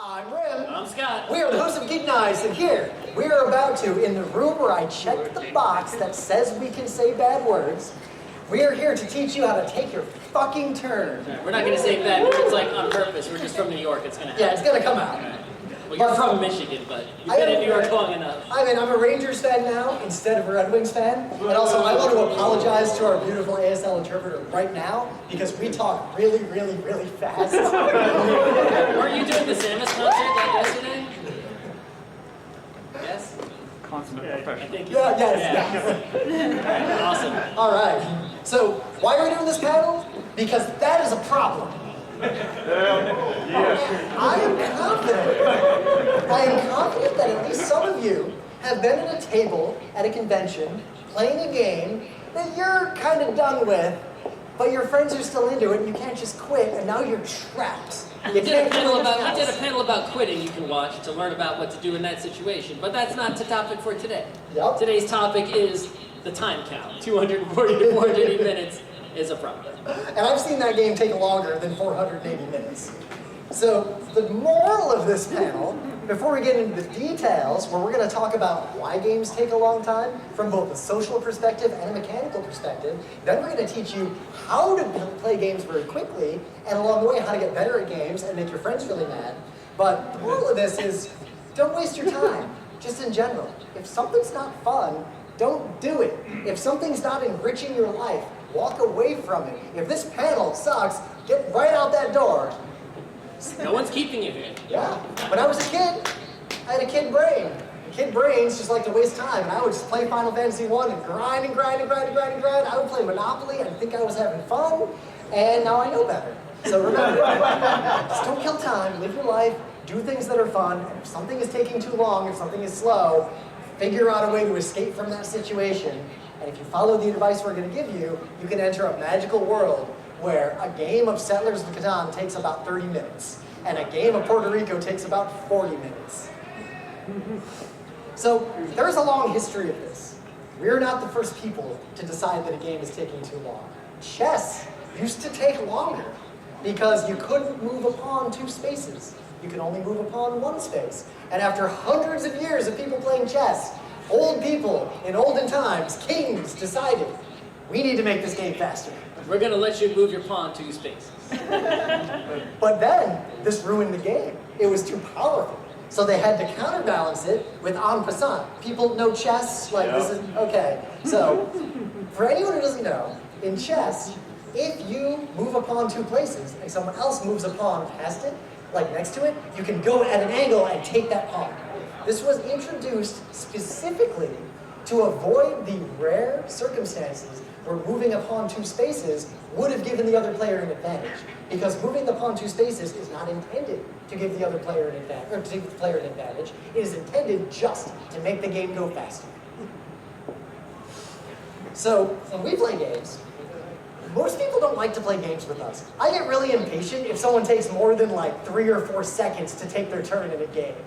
I'm Rim. I'm Scott. We are the hosts of Geek Nights, and here we are about to, in the room where I checked the box that says we can say bad words, we are here to teach you how to take your fucking turn. We're not going to say bad words like on purpose. We're just from New York. It's going to happen. Yeah, it's going to come out. Well, you're from Michigan, but you've been in New York long enough. I mean, I'm a Rangers fan now instead of a Red Wings fan. And also, I want to apologize to our beautiful ASL interpreter right now because we talk really, really, really fast. Weren't you doing the Samus concert like yesterday? Yes? Consummate professional. I think Yes. Awesome. All right. So, why are we doing this panel? Because that is a problem. I am confident that at least some of you have been at a table at a convention playing a game that you're kind of done with, but your friends are still into it and you can't just quit, and now you're trapped. We did a panel about quitting you can watch to learn about what to do in that situation, but that's not the topic for today. Yep. Today's topic is the time count. 240 to 480 minutes is a problem. And I've seen that game take longer than 480 minutes. So the moral of this panel, before we get into the details, where we're going to talk about why games take a long time from both a social perspective and a mechanical perspective, then we're going to teach you how to play games very quickly, and along the way how to get better at games and make your friends really mad. But the moral of this is, don't waste your time, just in general. If something's not fun, don't do it. If something's not enriching your life, walk away from it. If this panel sucks, get right out that door. No one's keeping you here. Yeah. When I was a kid, I had a kid brain. Kid brains just like to waste time, and I would just play Final Fantasy 1 and grind and grind and grind and grind and grind. I would play Monopoly and think I was having fun, and now I know better. So remember, just don't kill time, live your life, do things that are fun, and if something is taking too long, if something is slow, figure out a way to escape from that situation. And if you follow the advice we're going to give you, you can enter a magical world where a game of Settlers of Catan takes about 30 minutes, and a game of Puerto Rico takes about 40 minutes. So there's a long history of this. We're not the first people to decide that a game is taking too long. Chess used to take longer because you couldn't move upon two spaces. You could only move upon one space. And after hundreds of years of people playing chess, old people in olden times, kings, decided, we need to make this game faster. We're going to let you move your pawn 2 spaces. But then, this ruined the game. It was too powerful. So they had to counterbalance it with en passant. People know chess, like this is, okay. So, for anyone who doesn't know, in chess, if you move upon 2 places and someone else moves a pawn past it, like next to it, you can go at an angle and take that pawn. This was introduced specifically to avoid the rare circumstances where moving a pawn 2 spaces would have given the other player an advantage. Because moving the pawn 2 spaces is not intended to give the other player an advantage, or to give the player an advantage. It is intended just to make the game go faster. So, when we play games, most people don't like to play games with us. I get really impatient if someone takes more than like 3 or 4 seconds to take their turn in a game.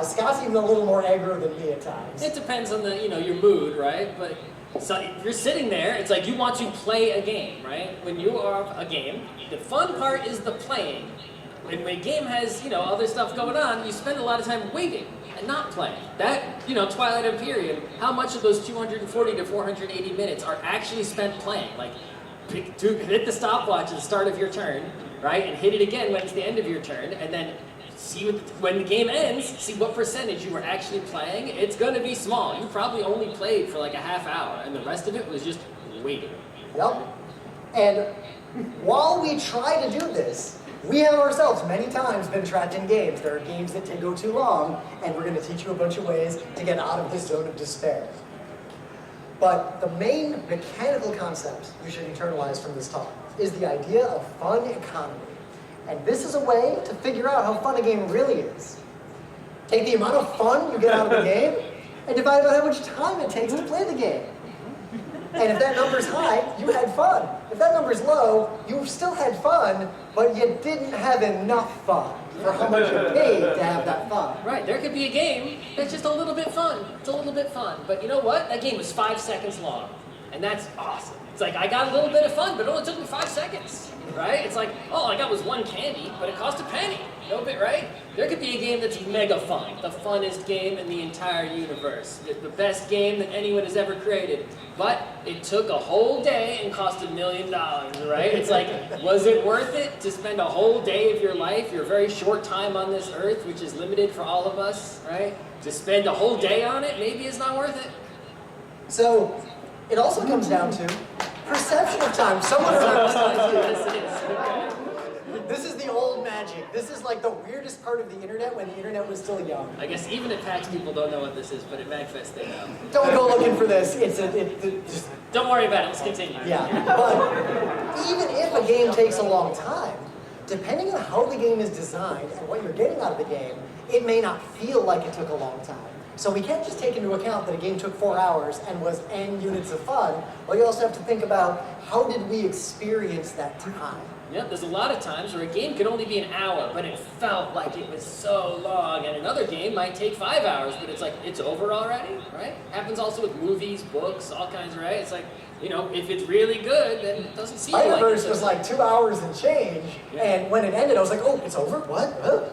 Scott's even a little more aggro than me at times. It depends on the, your mood, right? But so you're sitting there, it's like you want to play a game, right? When you are a game, the fun part is the playing. And when a game has, other stuff going on, you spend a lot of time waiting and not playing. That, Twilight Imperium, how much of those 240 to 480 minutes are actually spent playing? Like, hit the stopwatch at the start of your turn, right? And hit it again when it's the end of your turn, and then see when the game ends, see what percentage you were actually playing. It's going to be small. You probably only played for like a half hour, and the rest of it was just waiting. Yep. And while we try to do this, we have ourselves many times been trapped in games. There are games that go too long, and we're going to teach you a bunch of ways to get out of this zone of despair. But the main mechanical concept you should internalize from this talk is the idea of fun economy. And this is a way to figure out how fun a game really is. Take the amount of fun you get out of the game and divide by how much time it takes to play the game. And if that number's high, you had fun. If that number's low, you still had fun, but you didn't have enough fun for how much you paid to have that fun. Right, there could be a game that's just a little bit fun. It's a little bit fun. But you know what? That game was 5 seconds long. And that's awesome. It's like, I got a little bit of fun, but it only took me 5 seconds. Right? It's like, all I got was 1 candy, but it cost a penny. No bit, right? There could be a game that's mega fun, the funnest game in the entire universe, the best game that anyone has ever created. But it took a whole day and cost $1 million, right? It's like, was it worth it to spend a whole day of your life, your very short time on this earth, which is limited for all of us, right? To spend a whole day on it, maybe it's not worth it. So, it also comes down to perception of time. Someone This is the old magic. This is like the weirdest part of the internet when the internet was still young. I guess even at PAX people don't know what this is, but at MAGFest they know. Don't go looking for this. Just don't worry about it. Let's continue. Yeah, but even if a game takes a long time, depending on how the game is designed and what you're getting out of the game, it may not feel like it took a long time. So we can't just take into account that a game took 4 hours and was N units of fun, but you also have to think about how did we experience that time. Yep, there's a lot of times where a game could only be an hour, but it felt like it was so long. And another game might take 5 hours, but it's like, it's over already, right? Happens also with movies, books, all kinds, right? It's like, you know, if it's really good, then it doesn't seem like it. Spider-Verse was like 2 hours and change, and when it ended, I was like, oh, it's over? What? Huh?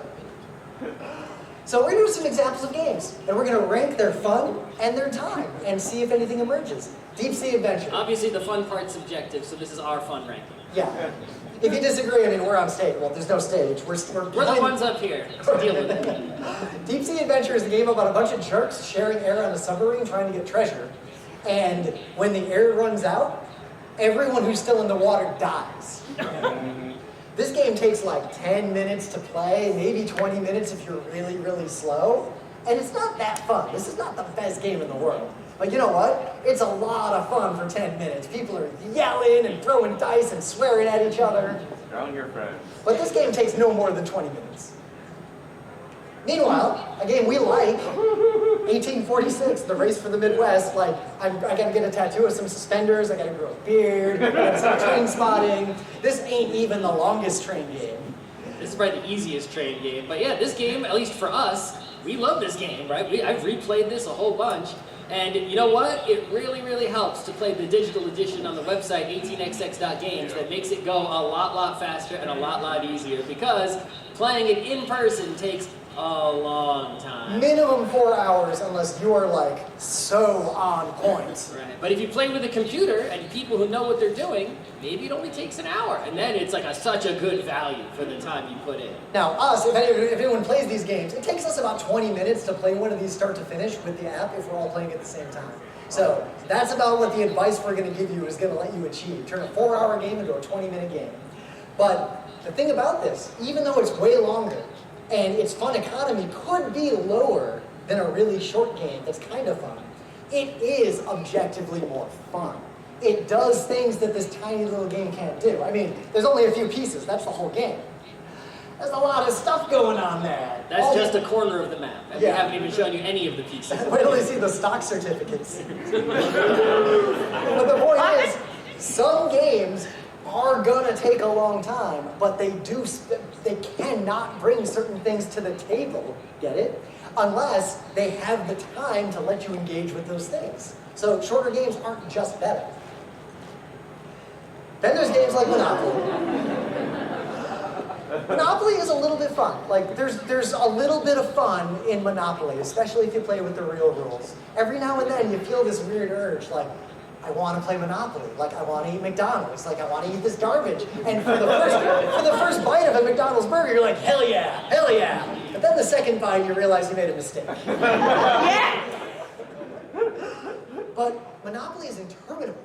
So we're going to do some examples of games, and we're going to rank their fun and their time, and see if anything emerges. Deep Sea Adventure. Obviously, the fun part's subjective, so this is our fun ranking. Yeah. If you disagree, I mean, we're on stage. Well, there's no stage. We're the ones up here. So deal with it. Deep Sea Adventure is a game about a bunch of jerks sharing air on a submarine trying to get treasure. And when the air runs out, everyone who's still in the water dies. This game takes like 10 minutes to play, maybe 20 minutes if you're really, really slow. And it's not that fun. This is not the best game in the world. But you know what? It's a lot of fun for 10 minutes. People are yelling and throwing dice and swearing at each other. Drown your friends. But this game takes no more than 20 minutes. Meanwhile, a game we like, 1846, The Race for the Midwest, like, I gotta get a tattoo of some suspenders, I gotta grow a beard, I gotta start train spotting. This ain't even the longest train game. This is probably the easiest train game. But yeah, this game, at least for us, we love this game, right? I've replayed this a whole bunch. And you know what? It really, really helps to play the digital edition on the website 18xx.games that makes it go a lot faster and a lot easier because playing it in person takes a long time. Minimum 4 hours unless you are like so on point. Right. But if you play with a computer and people who know what they're doing, maybe it only takes an hour. And then it's like such a good value for the time you put in. Now us, if anyone plays these games, it takes us about 20 minutes to play one of these start to finish with the app if we're all playing at the same time. So that's about what the advice we're going to give you is going to let you achieve. Turn a 4-hour game into a 20-minute game. But the thing about this, even though it's way longer, and its fun economy could be lower than a really short game that's kind of fun, it is objectively more fun. It does things that this tiny little game can't do. I mean, there's only a few pieces, that's the whole game. There's a lot of stuff going on there. That's just a corner of the map, and we haven't even shown you any of the pieces. Wait till you see the stock certificates. But the point is, some games are gonna take a long time, but they cannot bring certain things to the table, get it? Unless they have the time to let you engage with those things. So shorter games aren't just better. Then there's games like Monopoly. Monopoly is a little bit fun. Like there's a little bit of fun in Monopoly, especially if you play with the real rules. Every now and then you feel this weird urge, like, I want to play Monopoly, like I want to eat McDonald's, like I want to eat this garbage. And for the first bite of a McDonald's burger, you're like, hell yeah, hell yeah. But then the second bite, you realize you made a mistake. Yeah! But Monopoly is interminable.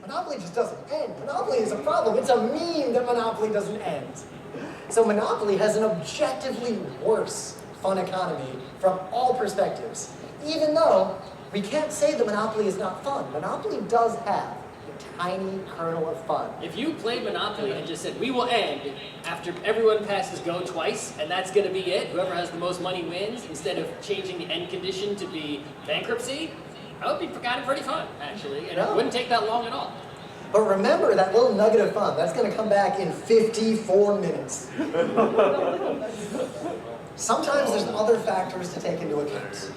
Monopoly just doesn't end. Monopoly is a problem. It's a meme that Monopoly doesn't end. So Monopoly has an objectively worse fun economy from all perspectives, even though we can't say that Monopoly is not fun. Monopoly does have a tiny kernel of fun. If you played Monopoly and just said, we will end after everyone passes go twice, and that's going to be it, whoever has the most money wins, instead of changing the end condition to be bankruptcy, that would be kind of pretty fun, actually, and it wouldn't take that long at all. But remember that little nugget of fun, that's going to come back in 54 minutes. Sometimes there's other factors to take into account.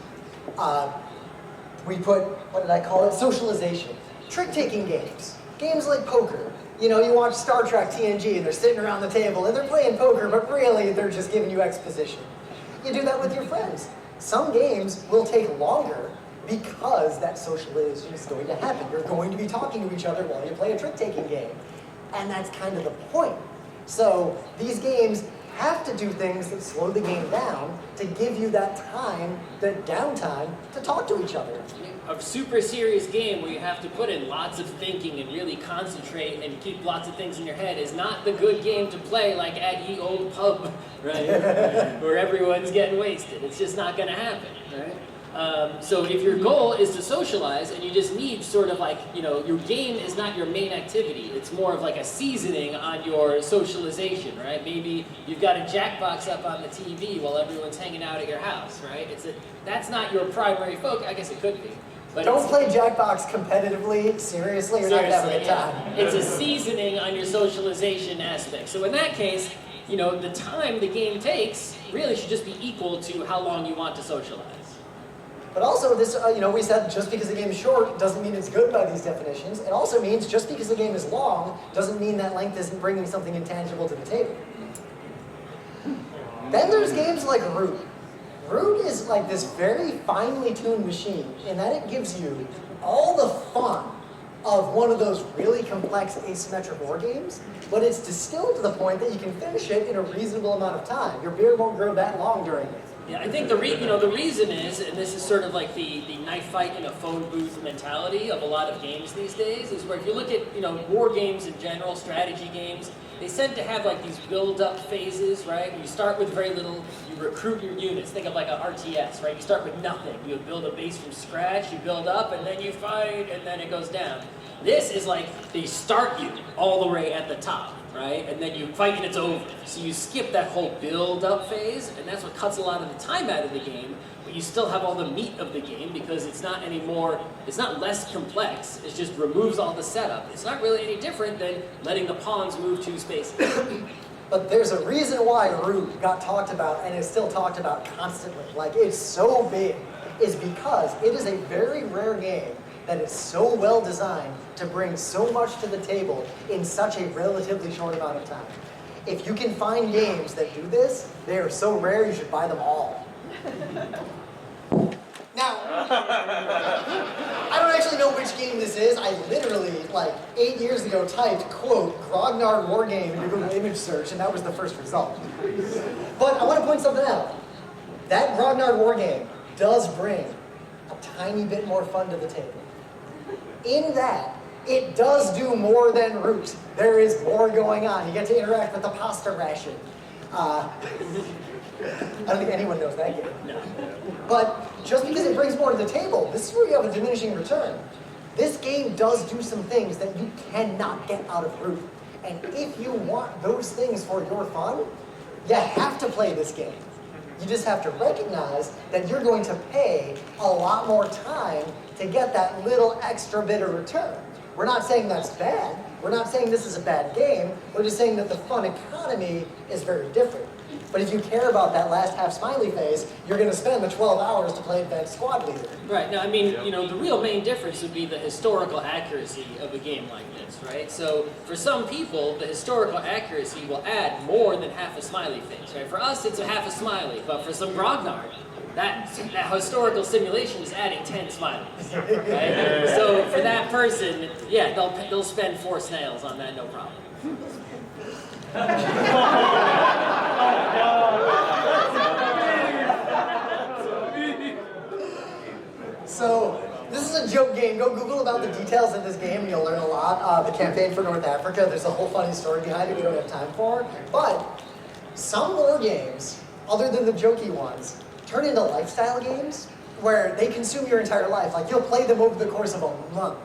We put, what did I call it? Socialization. Trick-taking games. Games like poker. You know, you watch Star Trek TNG and they're sitting around the table and they're playing poker, but really they're just giving you exposition. You do that with your friends. Some games will take longer because that socialization is going to happen. You're going to be talking to each other while you play a trick-taking game. And that's kind of the point. So these games have to do things that slow the game down to give you that time, that downtime, to talk to each other. A super serious game where you have to put in lots of thinking and really concentrate and keep lots of things in your head is not the good game to play like at ye old pub, right? Where everyone's getting wasted. It's just not going to happen, right? So if your goal is to socialize and you just need sort of like, you know, your game is not your main activity. It's more of like a seasoning on your socialization, right? Maybe you've got a Jackbox up on the TV while everyone's hanging out at your house, right? That's not your primary focus. I guess it could be. But don't play Jackbox competitively, seriously, you're not going to have a good time. It's a seasoning on your socialization aspect. So in that case, you know, the time the game takes really should just be equal to how long you want to socialize. But also, this, you know, we said just because the game is short doesn't mean it's good by these definitions. It also means just because the game is long doesn't mean that length isn't bringing something intangible to the table. Then there's games like Root. Root is like this very finely tuned machine in that it gives you all the fun of one of those really complex asymmetric war games, but it's distilled to the point that you can finish it in a reasonable amount of time. Your beard won't grow that long during it. Yeah, I think the reason is, and this is sort of like the knife fight in a phone booth mentality of a lot of games these days, is where if you look at, you know, war games in general, strategy games, they tend to have like these build-up phases, right? You start with very little, you recruit your units. Think of like an RTS, right? You start with nothing. You build a base from scratch, you build up, and then you fight, and then it goes down. This is like they start you all the way at the top, right? And then you fight and it's over. So you skip that whole build-up phase, and that's what cuts a lot of the time out of the game, but you still have all the meat of the game because it's not anymore, it's not less complex, it just removes all the setup. It's not really any different than letting the pawns move two spaces. But there's a reason why Root got talked about and is still talked about constantly. Like, it's so big, is because it is a very rare game that is so well designed to bring so much to the table in such a relatively short amount of time. If you can find games that do this, they are so rare you should buy them all. Now, I don't actually know which game this is. I literally, like, 8 years ago typed, quote, Grognard War Game in Google image search, and that was the first result. But I want to point something out. That Grognard War Game does bring a tiny bit more fun to the table. In that, it does do more than Root. There is more going on. You get to interact with the pasta ration. I don't think anyone knows that game. No. But just because it brings more to the table, this is where you have a diminishing return. This game does do some things that you cannot get out of Root. And if you want those things for your fun, you have to play this game. You just have to recognize that you're going to pay a lot more time to get that little extra bit of return. We're not saying that's bad. We're not saying this is a bad game. We're just saying that the fun economy is very different. But if you care about that last half smiley face, you're going to spend the 12 hours to play Advanced Squad Leader. Right. Now, I mean, you know, the real main difference would be the historical accuracy of a game like this, right? So, for some people, the historical accuracy will add more than half a smiley face, right? For us, it's a half a smiley, but for some Grognard, that historical simulation is adding 10 smileys, right? So, for that person, yeah, they'll spend 4 snails on that, no problem. So, this is a joke game. Go Google about the details of this game and you'll learn a lot. The campaign for North Africa, there's a whole funny story behind it we don't have time for. But some war games, other than the jokey ones, turn into lifestyle games where they consume your entire life. Like, you'll play them over the course of a month.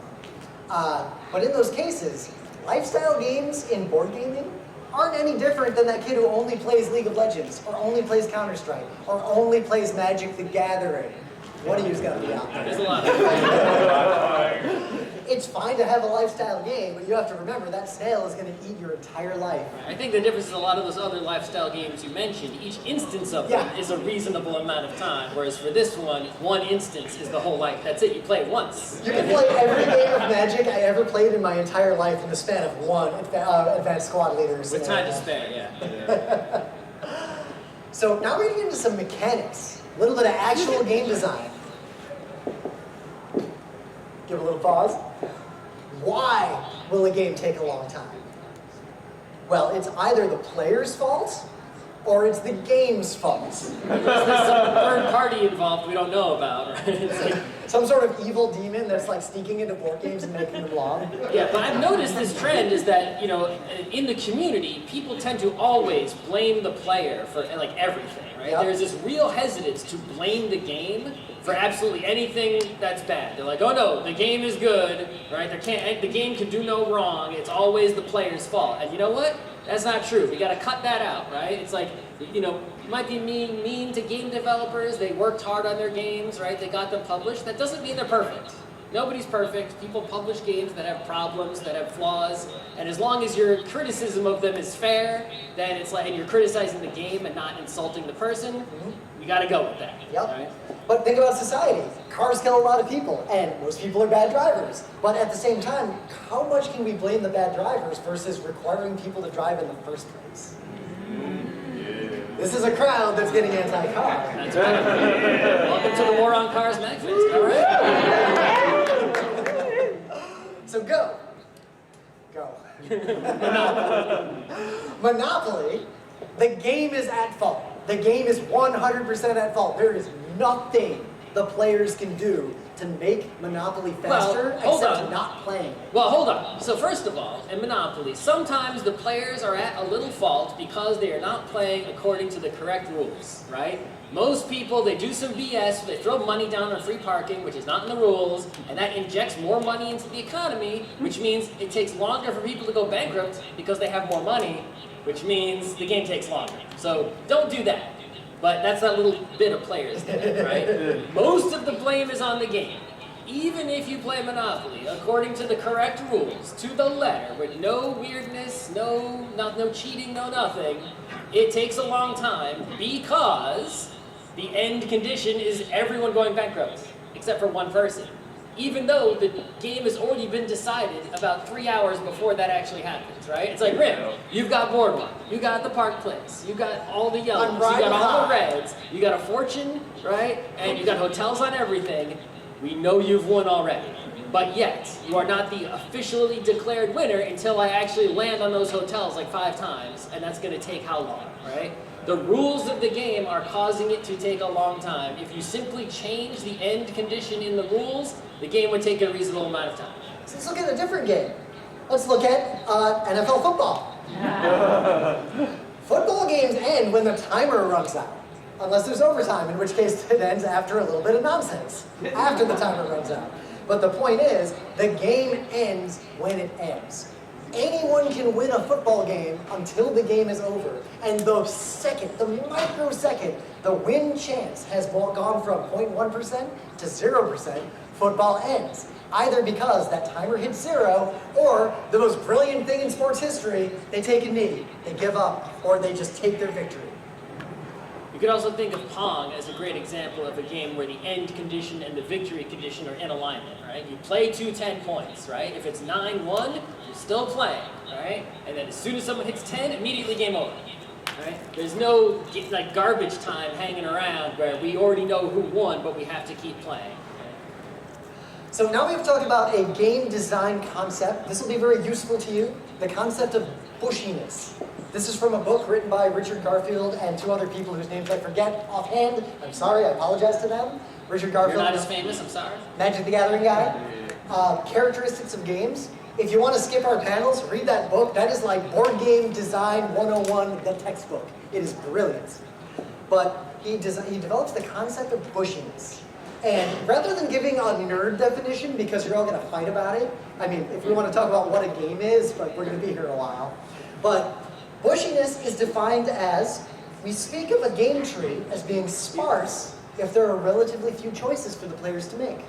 But in those cases, lifestyle games in board gaming aren't any different than that kid who only plays League of Legends, or only plays Counter-Strike, or only plays Magic the Gathering. One of you's got to be out there. There's a lot of it's fine to have a lifestyle game, but you have to remember that sale is going to eat your entire life. I think the difference is a lot of those other lifestyle games you mentioned, each instance of them is a reasonable amount of time, whereas for this one instance is the whole life. That's it, you play it once. You can play every game of Magic I ever played in my entire life in the span of one Advanced Squad Leaders. With time to spare, yeah. So now we're going to get into some mechanics, a little bit of actual game design. Give a little pause. Why will a game take a long time? Well, it's either the player's fault or it's the game's fault. There's some third party involved we don't know about, right? It's like, some sort of evil demon that's like sneaking into board games and making them long. yeah, but I've noticed this trend is that, you know, in the community, people tend to always blame the player for like everything, right? Yep. There's this real hesitance to blame the game for absolutely anything that's bad. They're like, oh no, the game is good, right? The game can do no wrong. It's always the player's fault. And you know what? That's not true. We got to cut that out, right? It's like, you know, you might be mean to game developers. They worked hard on their games, right? They got them published. That doesn't mean they're perfect. Nobody's perfect. People publish games that have problems, that have flaws, and as long as your criticism of them is fair, then it's like, and you're criticizing the game and not insulting the person, you got to go with that. Yep. Right? But think about society. Cars kill a lot of people, and most people are bad drivers. But at the same time, how much can we blame the bad drivers versus requiring people to drive in the first place? This is a crowd that's getting anti-car. That's right. Welcome to the War on Cars MAGFest, all right? So go. Monopoly, the game is at fault. The game is 100% at fault. There is nothing the players can do to make Monopoly faster except not playing it. Well, hold on. So first of all, in Monopoly, sometimes the players are at a little fault because they are not playing according to the correct rules, right? Most people, they do some BS, they throw money down on free parking, which is not in the rules, and that injects more money into the economy, which means it takes longer for people to go bankrupt because they have more money, which means the game takes longer. So don't do that. But that's that little bit of players there, right? Most of the blame is on the game. Even if you play Monopoly according to the correct rules, to the letter, with no weirdness, no cheating, no nothing, it takes a long time because the end condition is everyone going bankrupt, except for one person. Even though the game has already been decided about 3 hours before that actually happens, right? It's like, Rim, you've got Boardwalk, you got the Park Place, you got all the yellows, you got all the reds, you got a fortune, right? And you got hotels on everything. We know you've won already. But yet, you are not the officially declared winner until I actually land on those hotels like 5 times, and that's gonna take how long, right? The rules of the game are causing it to take a long time. If you simply change the end condition in the rules, the game would take a reasonable amount of time. So let's look at a different game. Let's look at NFL football. Football games end when the timer runs out. Unless there's overtime, in which case it ends after a little bit of nonsense. After the timer runs out. But the point is, the game ends when it ends. Anyone can win a football game until the game is over. And the microsecond, the win chance has gone from 0.1% to 0%, football ends. Either because that timer hits 0, or the most brilliant thing in sports history, they take a knee, they give up, or they just take their victory. You could also think of Pong as a great example of a game where the end condition and the victory condition are in alignment, right? You play to 10 points, right? If it's 9-1, you're still playing, right? And then as soon as someone hits 10, immediately game over, right? There's no like garbage time hanging around where we already know who won, but we have to keep playing. So now we've talked about a game design concept. This will be very useful to you. The concept of bushiness. This is from a book written by Richard Garfield and 2 other people whose names I forget offhand. I'm sorry, I apologize to them. Richard Garfield. You're not as famous, I'm sorry. Magic the Gathering guy. Characteristics of games. If you want to skip our panels, read that book. That is like Board Game Design 101, the textbook. It is brilliant. But he develops the concept of bushiness. And rather than giving a nerd definition, because you're all going to fight about it, I mean, if we want to talk about what a game is, but we're going to be here in a while. But bushiness is defined as, we speak of a game tree as being sparse if there are relatively few choices for the players to make.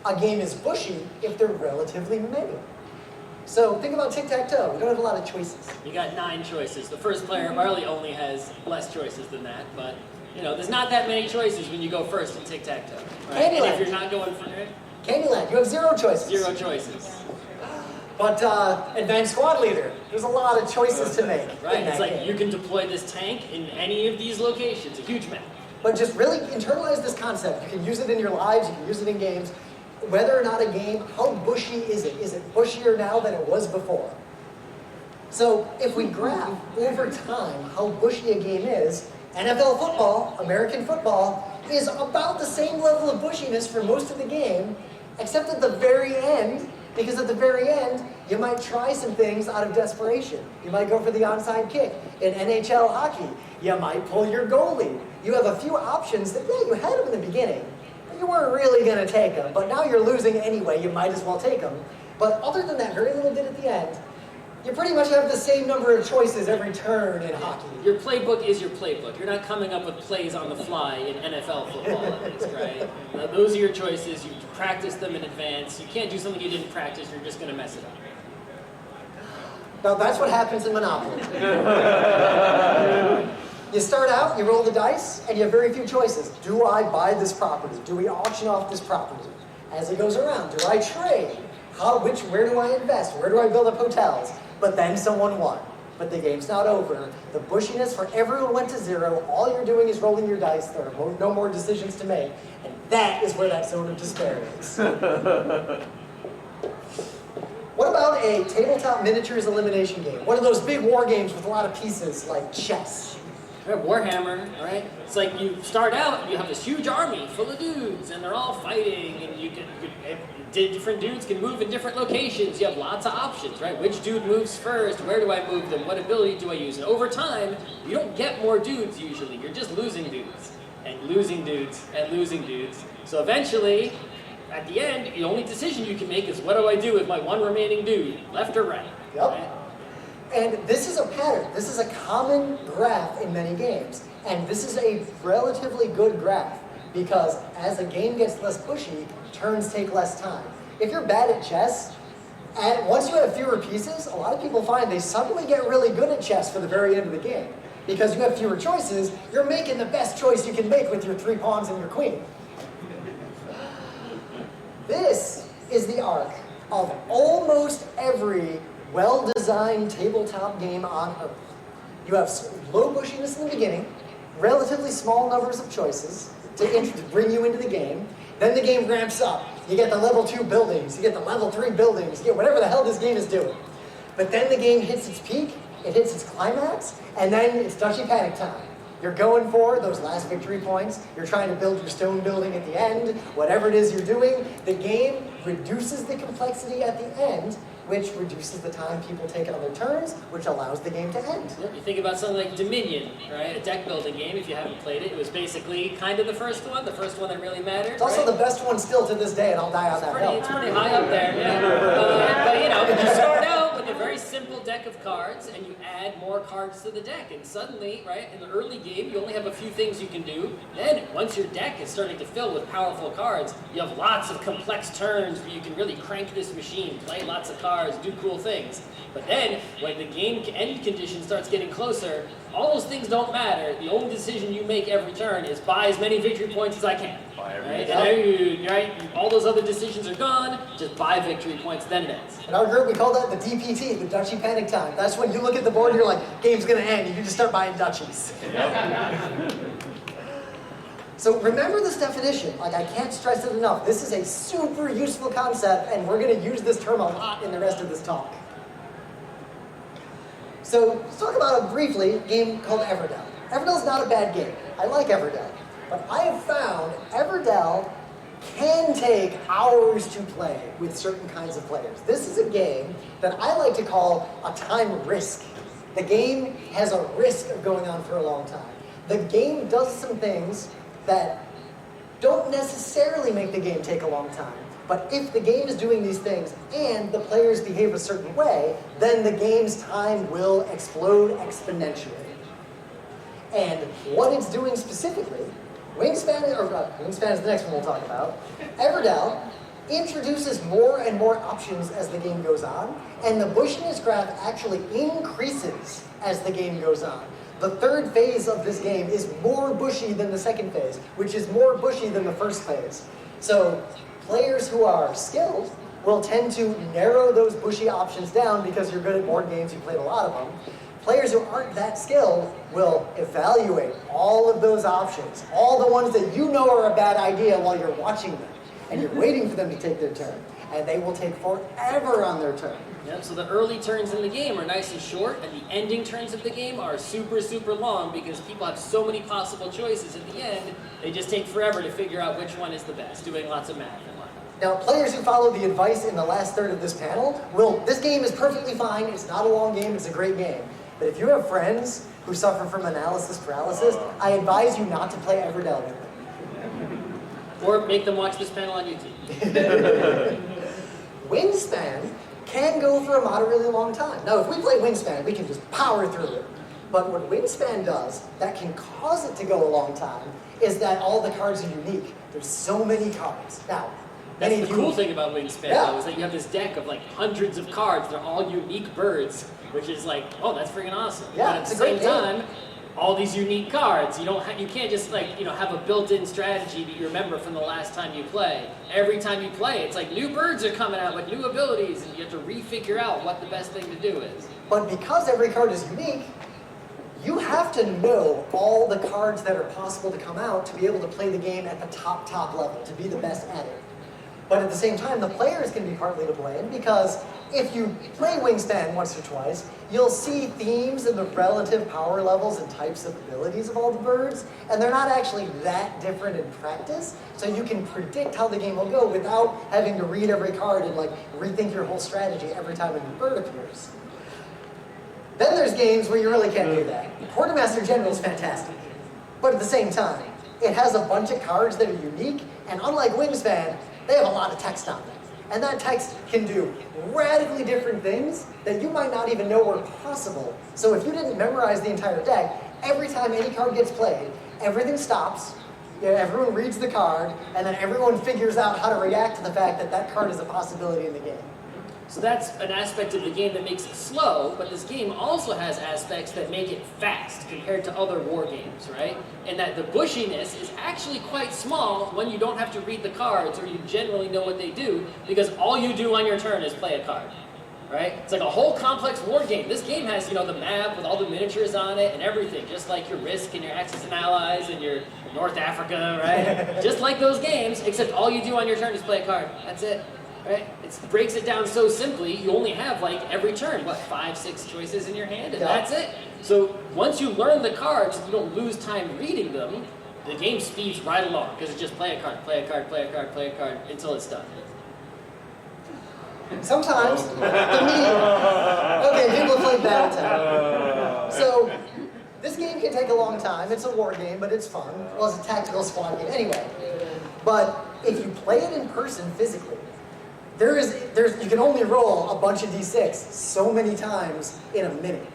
A game is bushy if they're relatively many. So think about tic-tac-toe. We don't have a lot of choices. You got 9 choices. The first player probably only has less choices than that, but there's not that many choices when you go first in tic-tac-toe. Right? And if you're not going for it, Candyland, you have 0 choices. 0 choices. But Advanced Squad Leader, there's a lot of choices to make. Right, it's like you can deploy this tank in any of these locations, a huge map. But just really internalize this concept. You can use it in your lives, you can use it in games. Whether or not a game, how bushy is it? Is it bushier now than it was before? So if we graph over time how bushy a game is, NFL football, American football, is about the same level of bushiness for most of the game, except at the very end, because at the very end, you might try some things out of desperation. You might go for the onside kick. In NHL hockey, you might pull your goalie. You have a few options that, yeah, you had them in the beginning, but you weren't really going to take them. But now you're losing anyway, you might as well take them. But other than that very little bit at the end, you pretty much have the same number of choices every turn in hockey. Your playbook is your playbook. You're not coming up with plays on the fly in NFL football, at least, right? Those are your choices. You practice them in advance. You can't do something you didn't practice. You're just going to mess it up. Now that's what happens in Monopoly. You start out, you roll the dice, and you have very few choices. Do I buy this property? Do we auction off this property? As it goes around, do I trade? Where do I invest? Where do I build up hotels? But then someone won. But the game's not over. The bushiness for everyone went to 0. All you're doing is rolling your dice. There are no more decisions to make. And that is where that zone of despair is. What about a tabletop miniatures elimination game? One of those big war games with a lot of pieces like chess. Warhammer, right? It's like you start out, you have this huge army full of dudes, and they're all fighting, and different dudes can move in different locations. You have lots of options, right? Which dude moves first? Where do I move them? What ability do I use? And over time, you don't get more dudes usually. You're just losing dudes, and losing dudes, and losing dudes. So eventually, at the end, the only decision you can make is, what do I do with my one remaining dude? Left or right? Yep. Right? And this is a pattern. This is a common graph in many games. And this is a relatively good graph because as the game gets less pushy, turns take less time. If you're bad at chess, and once you have fewer pieces, a lot of people find they suddenly get really good at chess for the very end of the game. Because you have fewer choices, you're making the best choice you can make with your 3 pawns and your queen. This is the arc of almost every well-designed tabletop game on Earth. You have low bushiness in the beginning, relatively small numbers of choices to bring you into the game. Then the game ramps up. You get the level 2 buildings, you get the level 3 buildings, you get whatever the hell this game is doing. But then the game hits its peak, it hits its climax, and then it's Dutchy Panic time. You're going for those last victory points. You're trying to build your stone building at the end. Whatever it is you're doing, the game reduces the complexity at the end, which reduces the time people take on their turns, which allows the game to end. You think about something like Dominion, right? A deck building game, if you haven't played it. It was basically kind of the first one that really mattered. It's also the best one still to this day, and I'll die on that hill. It's pretty high up there, yeah. But you start out with a very simple deck of cards, and you add more cards to the deck, and suddenly, right, in the early game, you only have a few things you can do. Then, once your deck is starting to fill with powerful cards, you have lots of complex turns where you can really crank this machine, play lots of cards, do cool things. But then, when the game end condition starts getting closer, all those things don't matter. The only decision you make every turn is buy as many victory points as I can. Right? And all those other decisions are gone, just buy victory points, then it ends. In our group, we call that the DPT, the Dutchy Panic time. That's when you look at the board and you're like, game's gonna end, and you just start buying Dutchies. So remember this definition, like I can't stress it enough. This is a super useful concept, and we're gonna use this term a lot in the rest of this talk. So let's talk about briefly a game called Everdell. Everdell's not a bad game. I like Everdell. But I have found Everdell can take hours to play with certain kinds of players. This is a game that I like to call a time risk. The game has a risk of going on for a long time. The game does some things that don't necessarily make the game take a long time. But if the game is doing these things and the players behave a certain way, then the game's time will explode exponentially. And what it's doing specifically, Wingspan is the next one we'll talk about. Everdell introduces more and more options as the game goes on, and the bushiness graph actually increases as the game goes on. The third phase of this game is more bushy than the second phase, which is more bushy than the first phase. So players who are skilled will tend to narrow those bushy options down because you're good at board games, you've played a lot of them. Players who aren't that skilled will evaluate all of those options, all the ones that you know are a bad idea while you're watching them. And you're waiting for them to take their turn. And they will take forever on their turn. Yep, so the early turns in the game are nice and short, and the ending turns of the game are super, super long because people have so many possible choices. At the end, they just take forever to figure out which one is the best, doing lots of math and whatnot. Now, players who follow the advice in the last third of this panel this game is perfectly fine, it's not a long game, it's a great game. But if you have friends who suffer from analysis paralysis, I advise you not to play Everdell with them. Or make them watch this panel on YouTube. Wingspan can go for a moderately long time. Now, if we play Wingspan, we can just power through it. But what Wingspan does that can cause it to go a long time is that all the cards are unique. There's so many cards. Now, that's the cool thing about Wingspan, though, is that you have this deck of like hundreds of cards. They're all unique birds, which is like, oh, that's freaking awesome. Yeah, but at the same time, all these unique cards. You can't just have a built-in strategy that you remember from the last time you play. Every time you play, it's like new birds are coming out with new abilities, and you have to refigure out what the best thing to do is. But because every card is unique, you have to know all the cards that are possible to come out to be able to play the game at the top level, to be the best at it. But at the same time, the players can be partly to blame because if you play Wingspan once or twice, you'll see themes in the relative power levels and types of abilities of all the birds, and they're not actually that different in practice, so you can predict how the game will go without having to read every card and rethink your whole strategy every time a new bird appears. Then there's games where you really can't do that. Quartermaster General is fantastic, but at the same time, it has a bunch of cards that are unique, and unlike Wingspan, they have a lot of text on them. And that text can do radically different things that you might not even know were possible. So if you didn't memorize the entire deck, every time any card gets played, everything stops, everyone reads the card, and then everyone figures out how to react to the fact that that card is a possibility in the game. So that's an aspect of the game that makes it slow, but this game also has aspects that make it fast compared to other war games, right? And that the bushiness is actually quite small when you don't have to read the cards or you generally know what they do, because all you do on your turn is play a card, right? It's like a whole complex war game. This game has, the map with all the miniatures on it and everything, just like your Risk and your Axis and Allies and your North Africa, right? Just like those games, except all you do on your turn is play a card. That's it. Right? It breaks it down so simply, you only have every turn, 5, 6 choices in your hand, and that's it. So once you learn the cards, you don't lose time reading them, the game speeds right along, because it's just play a card, play a card, play a card, play a card, until it's done. Sometimes, okay, people play Battletech. So, this game can take a long time, it's a war game, but it's fun. Well, it's a tactical squad game anyway. But if you play it in person physically, you can only roll a bunch of d6 so many times in a minute.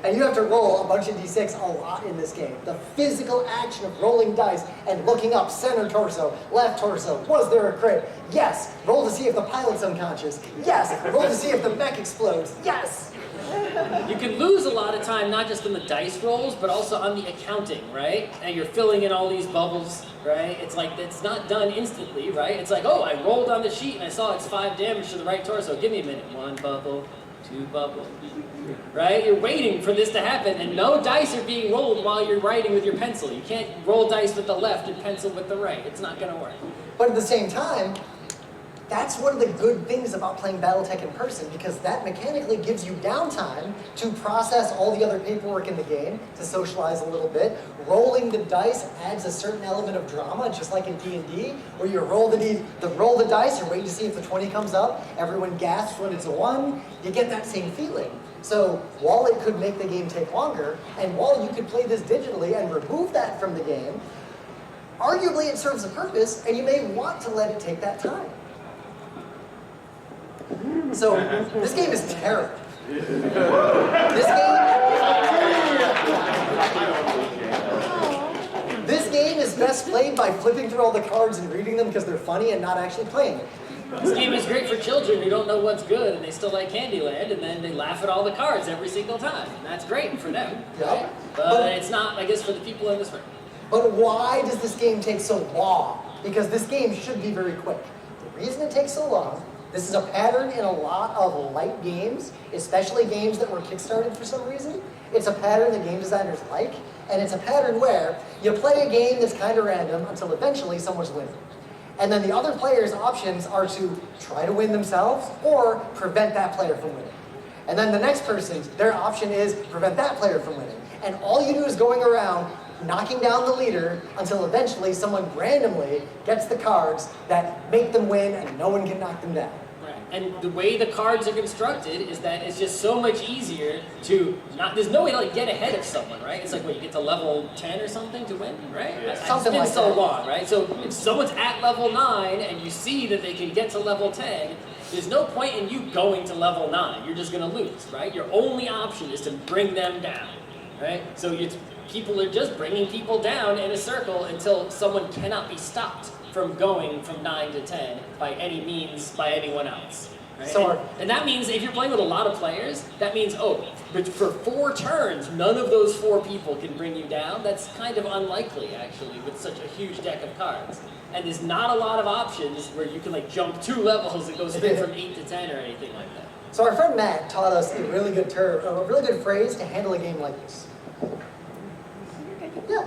And you have to roll a bunch of d6 a lot in this game. The physical action of rolling dice and looking up center torso, left torso, was there a crit? Yes. Roll to see if the pilot's unconscious. Yes. Roll to see if the mech explodes. Yes. You can lose a lot of time, not just on the dice rolls, but also on the accounting, right? And you're filling in all these bubbles, right? It's it's not done instantly, right? It's oh, I rolled on the sheet and I saw it's 5 damage to the right torso. Give me a minute. 1 bubble, 2 bubble, right? You're waiting for this to happen, and no dice are being rolled while you're writing with your pencil. You can't roll dice with the left and pencil with the right. It's not going to work. But at the same time, that's one of the good things about playing Battletech in person, because that mechanically gives you downtime to process all the other paperwork in the game, to socialize a little bit. Rolling the dice adds a certain element of drama, just like in D&D, where you roll the dice, you're waiting to see if the 20 comes up, everyone gasps when it's a 1, you get that same feeling. So while it could make the game take longer, and while you could play this digitally and remove that from the game, arguably it serves a purpose, and you may want to let it take that time. So, this game is terrible. This game is best played by flipping through all the cards and reading them because they're funny and not actually playing it. This game is great for children who don't know what's good and they still like Candyland, and then they laugh at all the cards every single time. And that's great for them, right? But it's not, I guess, for the people in this room. But why does this game take so long? Because this game should be very quick. The reason it takes so long, this is a pattern in a lot of light games, especially games that were kickstarted for some reason. It's a pattern that game designers like, and it's a pattern where you play a game that's kind of random until eventually someone's winning. And then the other players' options are to try to win themselves or prevent that player from winning. And then the next person's, their option is prevent that player from winning. And all you do is going around knocking down the leader until eventually someone randomly gets the cards that make them win and no one can knock them down. Right. And the way the cards are constructed is that it's just so much easier to there's no way to like get ahead of someone, right? It's like, what, you get to level 10 or something to win, right? Yeah. Something like it's been so that. long, right? So if someone's at level 9 and you see that they can get to level 10, there's no point in you going to level 9. You're just going to lose, right? Your only option is to bring them down, right? So people are just bringing people down in a circle until someone cannot be stopped from going from 9 to 10 by any means by anyone else. Right? So and that means if you're playing with a lot of players, that means, but for 4 turns, none of those 4 people can bring you down. That's kind of unlikely, actually, with such a huge deck of cards. And there's not a lot of options where you can like jump 2 levels and go straight from 8 to 10 or anything like that. So our friend Matt taught us a really good phrase to handle a game like this. Yeah.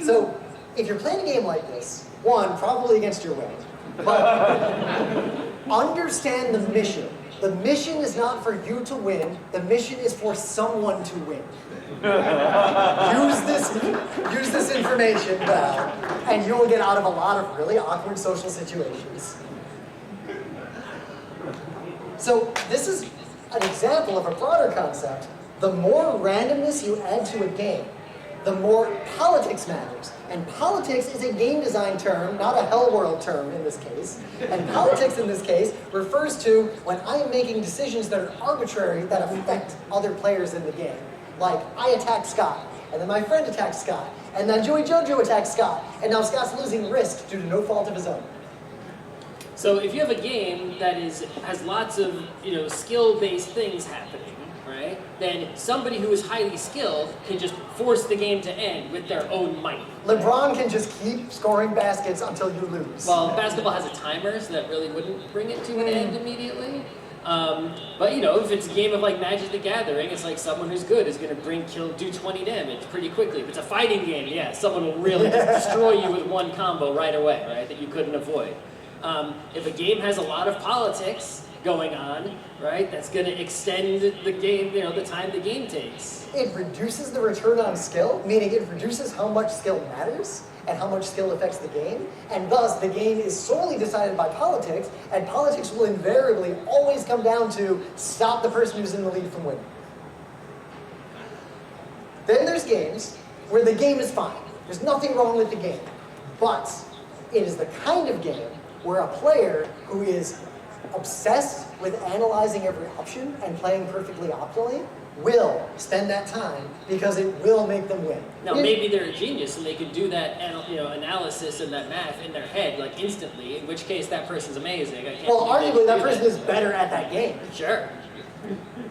So if you're playing a game like this, one, probably against your will, but understand the mission. The mission is not for you to win. The mission is for someone to win. Use this information well, and you will get out of a lot of really awkward social situations. So this is an example of a broader concept. The more randomness you add to a game, the more politics matters. And politics is a game design term, not a hell world term in this case. And politics in this case refers to when I am making decisions that are arbitrary that affect other players in the game. Like, I attack Scott, and then my friend attacks Scott, and then Joey Jojo attacks Scott, and now Scott's losing risk due to no fault of his own. So if you have a game that has lots of skill-based things happening, right? Then somebody who is highly skilled can just force the game to end with their own might. LeBron can just keep scoring baskets until you lose. Well, basketball has a timer, so that really wouldn't bring it to an end immediately. But if it's a game of like Magic the Gathering, it's like someone who's good is going to do 20 damage pretty quickly. If it's a fighting game, yeah, someone will really just destroy you with one combo right away, right? That you couldn't avoid. If a game has a lot of politics going on, right? That's going to extend the game, the time the game takes. It reduces the return on skill, meaning it reduces how much skill matters and how much skill affects the game, and thus the game is solely decided by politics, and politics will invariably always come down to stop the person who's in the lead from winning. Then there's games where the game is fine. There's nothing wrong with the game, but it is the kind of game where a player who is obsessed with analyzing every option and playing perfectly optimally will spend that time because it will make them win. Now maybe they're a genius and they can do that analysis and that math in their head like instantly, in which case that person's amazing. Well, arguably that person is better at that game. Sure.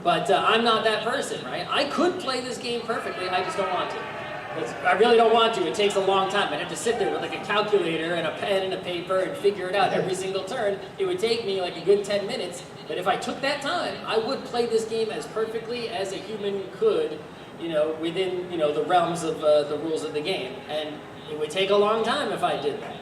But I'm not that person, right? I could play this game perfectly, I just don't want to. I really don't want to. It takes a long time. I'd have to sit there with like a calculator and a pen and a paper and figure it out every single turn. It would take me like a good 10 minutes. But if I took that time, I would play this game as perfectly as a human could, within, the realms of the rules of the game. And it would take a long time if I did that.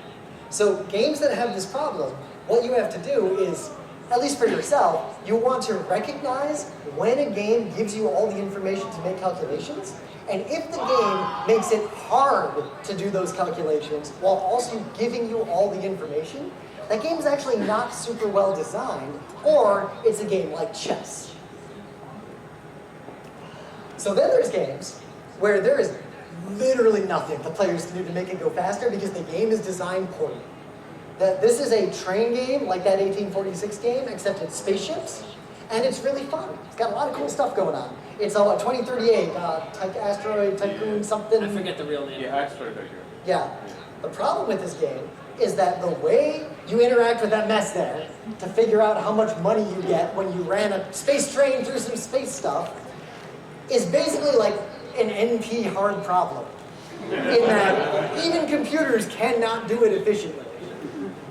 So games that have this problem, what you have to do is, at least for yourself, you want to recognize when a game gives you all the information to make calculations. And if the game makes it hard to do those calculations while also giving you all the information, that game is actually not super well designed, or it's a game like chess. So then there's games where there is literally nothing the players can do to make it go faster because the game is designed poorly. This is a train game like that 1846 game, except it's spaceships. And it's really fun. It's got a lot of cool stuff going on. It's 2038, Asteroid Tycoon something. I forget the real name. Yeah, Asteroid Tycoon. Yeah. The problem with this game is that the way you interact with that mess there to figure out how much money you get when you ran a space train through some space stuff is basically like an NP hard problem. In that even computers cannot do it efficiently.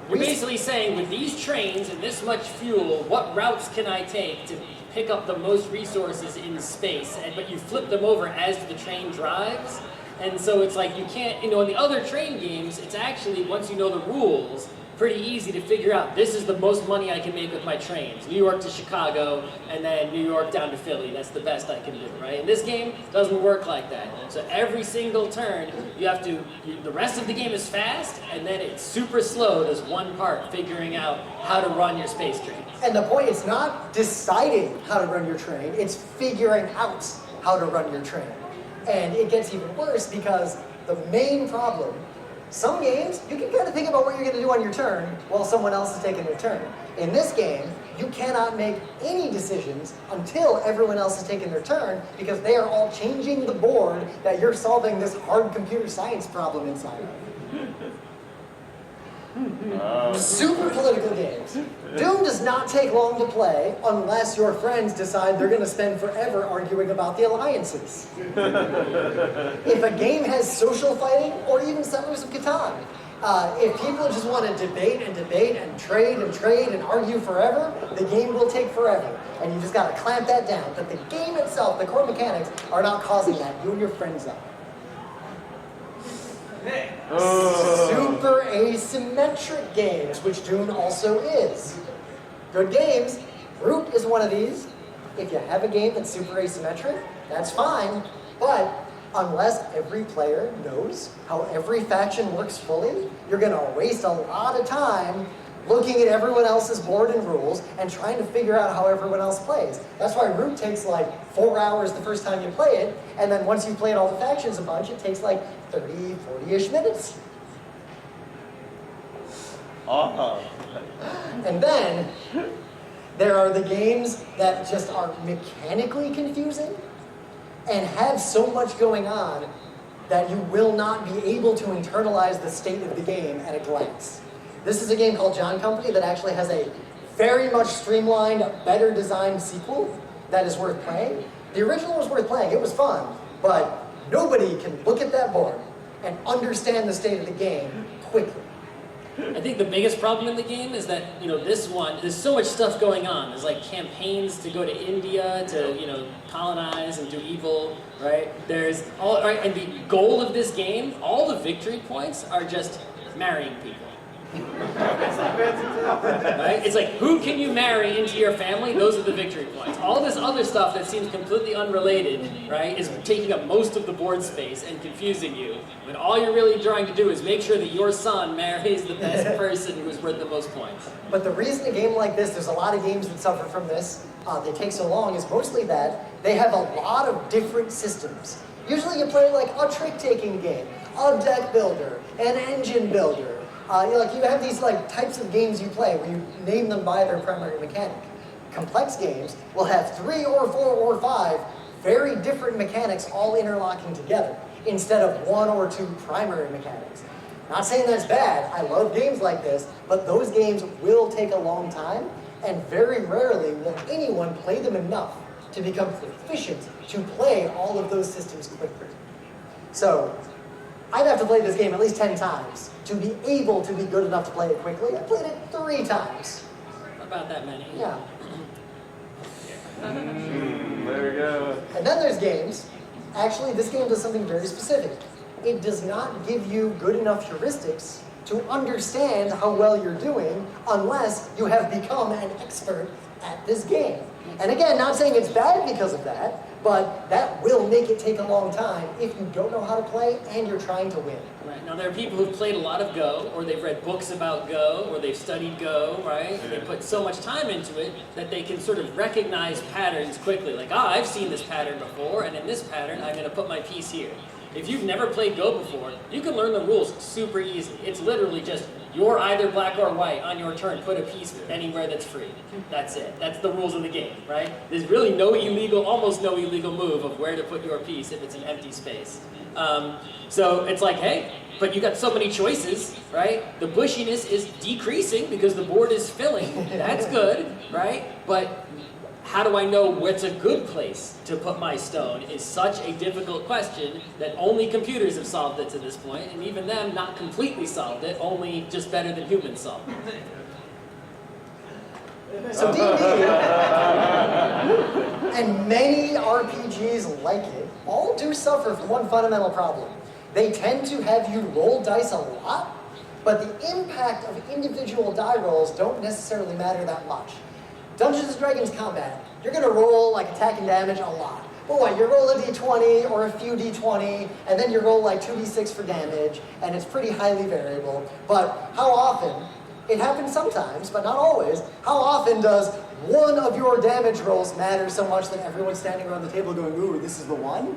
You're basically saying, with these trains and this much fuel, what routes can I take to pick up the most resources in space? But you flip them over as the train drives. And so it's like you can't, in the other train games, it's actually, once you know the rules, pretty easy to figure out this is the most money I can make with my trains. New York to Chicago, and then New York down to Philly. That's the best I can do, right? And this game doesn't work like that. So every single turn, you have to, the rest of the game is fast, and then it's super slow. There's one part figuring out how to run your space train. And the point is not deciding how to run your train, it's figuring out how to run your train. And it gets even worse because the main problem, some games, you can kind of think about what you're going to do on your turn while someone else is taking their turn. In this game, you cannot make any decisions until everyone else has taken their turn because they are all changing the board that you're solving this hard computer science problem inside of. Super political games. Doom does not take long to play unless your friends decide they're going to spend forever arguing about the alliances. If a game has social fighting, or even Settlers of Catan, if people just want to debate and trade and argue forever, the game will take forever. And you just got to clamp that down. But the game itself, the core mechanics, are not causing that. You and your friends are. Super asymmetric games, which Doom also is. Good games. Root is one of these. If you have a game that's super asymmetric, that's fine. But unless every player knows how every faction works fully, you're going to waste a lot of time looking at everyone else's board and rules and trying to figure out how everyone else plays. That's why Root takes like 4 hours the first time you play it, and then once you've played all the factions a bunch, it takes like 30, 40-ish minutes. And then there are the games that just are mechanically confusing and have so much going on that you will not be able to internalize the state of the game at a glance. This is a game called John Company that actually has a very much streamlined, better designed sequel that is worth playing. The original was worth playing, it was fun, but nobody can look at that board and understand the state of the game quickly. I think the biggest problem in the game is that, this one, there's so much stuff going on. There's like campaigns to go to India to, colonize and do evil, right? There's all, right, and the goal of this game, all the victory points are just marrying people. Right? It's like, who can you marry into your family? Those are the victory points. All this other stuff that seems completely unrelated, right, is taking up most of the board space and confusing you. When all you're really trying to do is make sure that your son marries the best person who's worth the most points. But the reason a game like this, there's a lot of games that suffer from this, they take so long, is mostly that they have a lot of different systems. Usually you play like a trick-taking game, a deck builder, an engine builder. You have these types of games you play where you name them by their primary mechanic. Complex games will have 3 or 4 or 5 very different mechanics all interlocking together instead of 1 or 2 primary mechanics. Not saying that's bad, I love games like this, but those games will take a long time, and very rarely will anyone play them enough to become proficient to play all of those systems quickly. So, I'd have to play this game at least 10 times to be able to be good enough to play it quickly. I played it 3 times. About that many. Yeah. There we go. And then there's games. Actually, this game does something very specific. It does not give you good enough heuristics to understand how well you're doing unless you have become an expert at this game. And again, not saying it's bad because of that, but that will make it take a long time if you don't know how to play and you're trying to win. Right. Now, there are people who've played a lot of Go, or they've read books about Go, or they've studied Go, right? And they put so much time into it that they can sort of recognize patterns quickly. Like, I've seen this pattern before, and in this pattern, I'm going to put my piece here. If you've never played Go before, you can learn the rules super easy. It's literally just, you're either black or white on your turn, put a piece anywhere that's free. That's it. That's the rules of the game, right? There's really no illegal, almost no illegal move of where to put your piece if it's an empty space. So it's like, hey, but you got so many choices, right? The bushiness is decreasing because the board is filling. That's good, right? But how do I know what's a good place to put my stone is such a difficult question that only computers have solved it to this point, and even them not completely solved it, only just better than humans solved it. So D&D, and many RPGs like it, all do suffer from one fundamental problem. They tend to have you roll dice a lot, but the impact of individual die rolls don't necessarily matter that much. Dungeons & Dragons combat, you're going to roll like attack and damage a lot. But what, you roll a d20 or a few d20, and then you roll like 2d6 for damage, and it's pretty highly variable. But how often, it happens sometimes, but not always, how often does one of your damage rolls matter so much that everyone's standing around the table going, ooh, this is the one?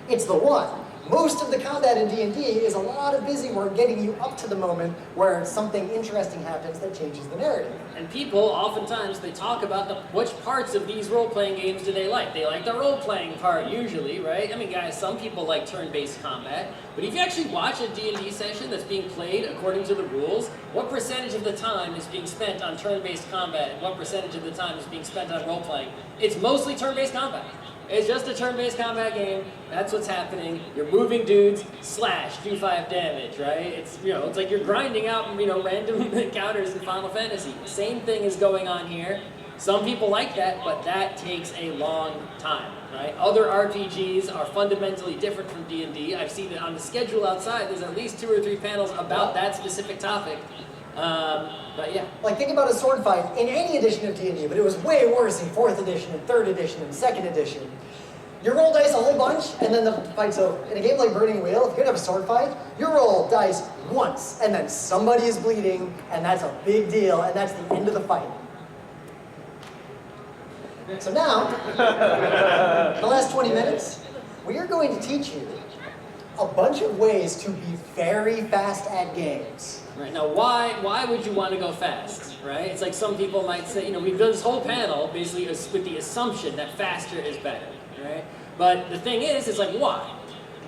It's the one. Most of the combat in D&D is a lot of busy work getting you up to the moment where something interesting happens that changes the narrative. And people, oftentimes, they talk about which parts of these role-playing games do they like. They like the role-playing part, usually, right? I mean, guys, some people like turn-based combat, but if you actually watch a D&D session that's being played according to the rules, what percentage of the time is being spent on turn-based combat, and what percentage of the time is being spent on role-playing? It's mostly turn-based combat. It's just a turn-based combat game. That's what's happening. You're moving dudes, slash, do 5 damage, right? It's, it's like you're grinding out, random encounters in Final Fantasy. The same thing is going on here. Some people like that, but that takes a long time, right? Other RPGs are fundamentally different from D&D. I've seen it on the schedule outside. There's at least 2 or 3 panels about that specific topic. But yeah. Like, think about a sword fight in any edition of D&D, but it was way worse in 4th edition and 3rd edition and 2nd edition. You roll dice a whole bunch, and then the fight's over. In a game like Burning Wheel, if you're gonna have a sword fight, you roll dice once, and then somebody is bleeding, and that's a big deal, and that's the end of the fight. So now, the last 20 minutes, we are going to teach you a bunch of ways to be very fast at games. Right, now why would you want to go fast, right? It's like some people might say, we've done this whole panel basically with the assumption that faster is better, right? But the thing is, it's like, why?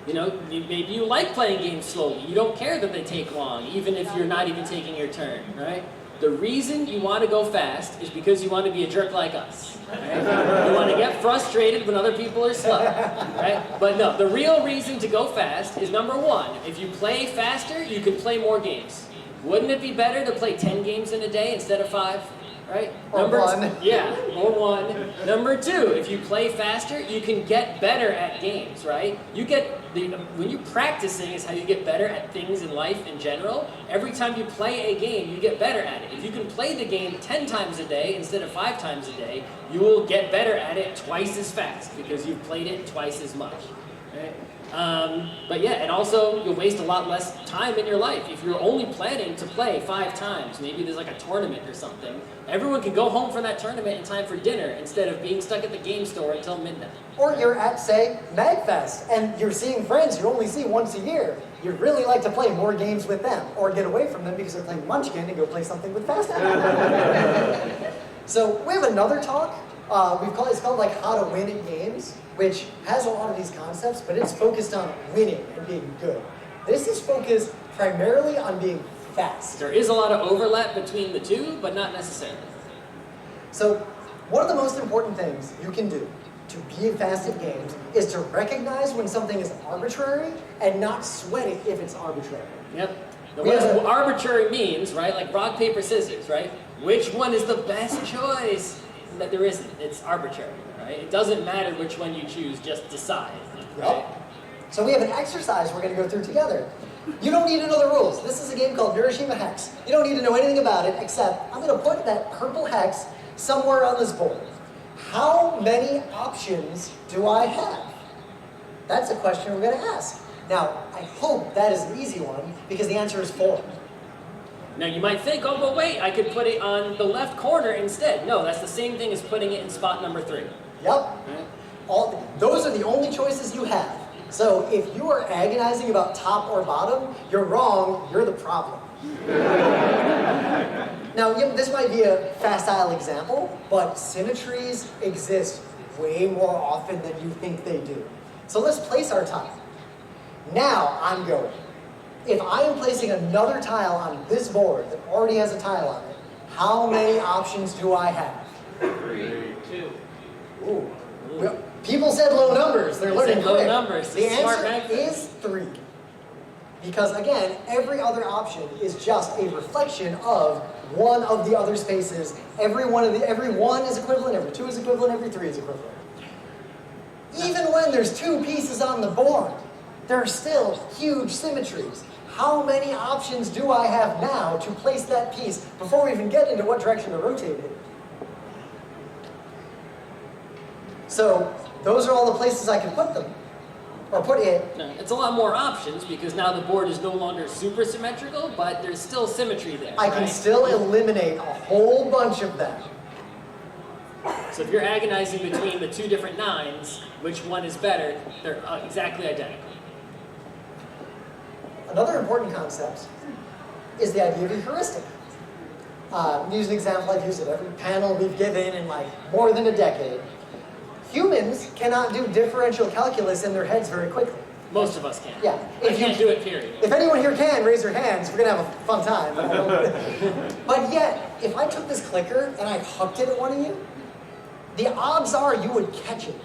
Maybe you like playing games slowly. You don't care that they take long, even if you're not even taking your turn, right? The reason you want to go fast is because you want to be a jerk like us, right? You want to get frustrated when other people are slow, right? But no, the real reason to go fast is number 1, if you play faster, you can play more games. Wouldn't it be better to play 10 games in a day instead of 5, right? Or 1. Yeah, or 1. Number 2, if you play faster, you can get better at games, right? When you're practicing is how you get better at things in life in general. Every time you play a game, you get better at it. If you can play the game 10 times a day instead of 5 times a day, you will get better at it twice as fast because you've played it twice as much, right? But yeah, and also you'll waste a lot less time in your life. If you're only planning to play 5 times, maybe there's like a tournament or something, everyone can go home from that tournament in time for dinner instead of being stuck at the game store until midnight. Or you're at, say, MAGFest, and you're seeing friends you only see once a year. You'd really like to play more games with them, or get away from them because they're playing Munchkin and go play something with fast food. So we have another talk. It's called like How to Win at Games, which has a lot of these concepts, but it's focused on winning and being good. This is focused primarily on being fast. There is a lot of overlap between the two, but not necessarily. So one of the most important things you can do to be fast at games is to recognize when something is arbitrary and not sweat it if it's arbitrary. Yep. Now, what arbitrary means, right? Like rock, paper, scissors, right? Which one is the best choice? That there isn't. It's arbitrary, right? It doesn't matter which one you choose, just decide. Right? Yep. So we have an exercise we're going to go through together. You don't need to know the rules. This is a game called Hiroshima Hex. You don't need to know anything about it, except I'm going to put that purple hex somewhere on this board. How many options do I have? That's a question we're going to ask. Now, I hope that is an easy one, because the answer is 4. Now you might think, oh, but wait, I could put it on the left corner instead. No, that's the same thing as putting it in spot number 3. Yep. Those are the only choices you have. So if you are agonizing about top or bottom, you're wrong, you're the problem. Now, this might be a facile example, but symmetries exist way more often than you think they do. So let's place our time. Now I'm going. If I am placing another tile on this board that already has a tile on it, how many options do I have? 3. 2. Ooh. Well, people said low numbers. They're learning low quick. numbers. The Smart answer MAGFest. is 3. Because again, every other option is just a reflection of one of the other spaces. Every one is equivalent, every 2 is equivalent, every 3 is equivalent. Even when there's 2 pieces on the board, there are still huge symmetries. How many options do I have now to place that piece before we even get into what direction to rotate it? So those are all the places I can put them, or put it. No, it's a lot more options because now the board is no longer super symmetrical, but there's still symmetry there. I can right? still eliminate a whole bunch of them. So if you're agonizing between the 2 different 9s, which one is better, they're exactly identical. Another important concept is the idea of a heuristic. Use an example I've used at every panel we've given in like more than a decade. Humans cannot do differential calculus in their heads very quickly. Most of us can. Yeah. I can't do it, period. If anyone here can, raise your hands. We're going to have a fun time. But yet, if I took this clicker and I hucked it at one of you, the odds are you would catch it.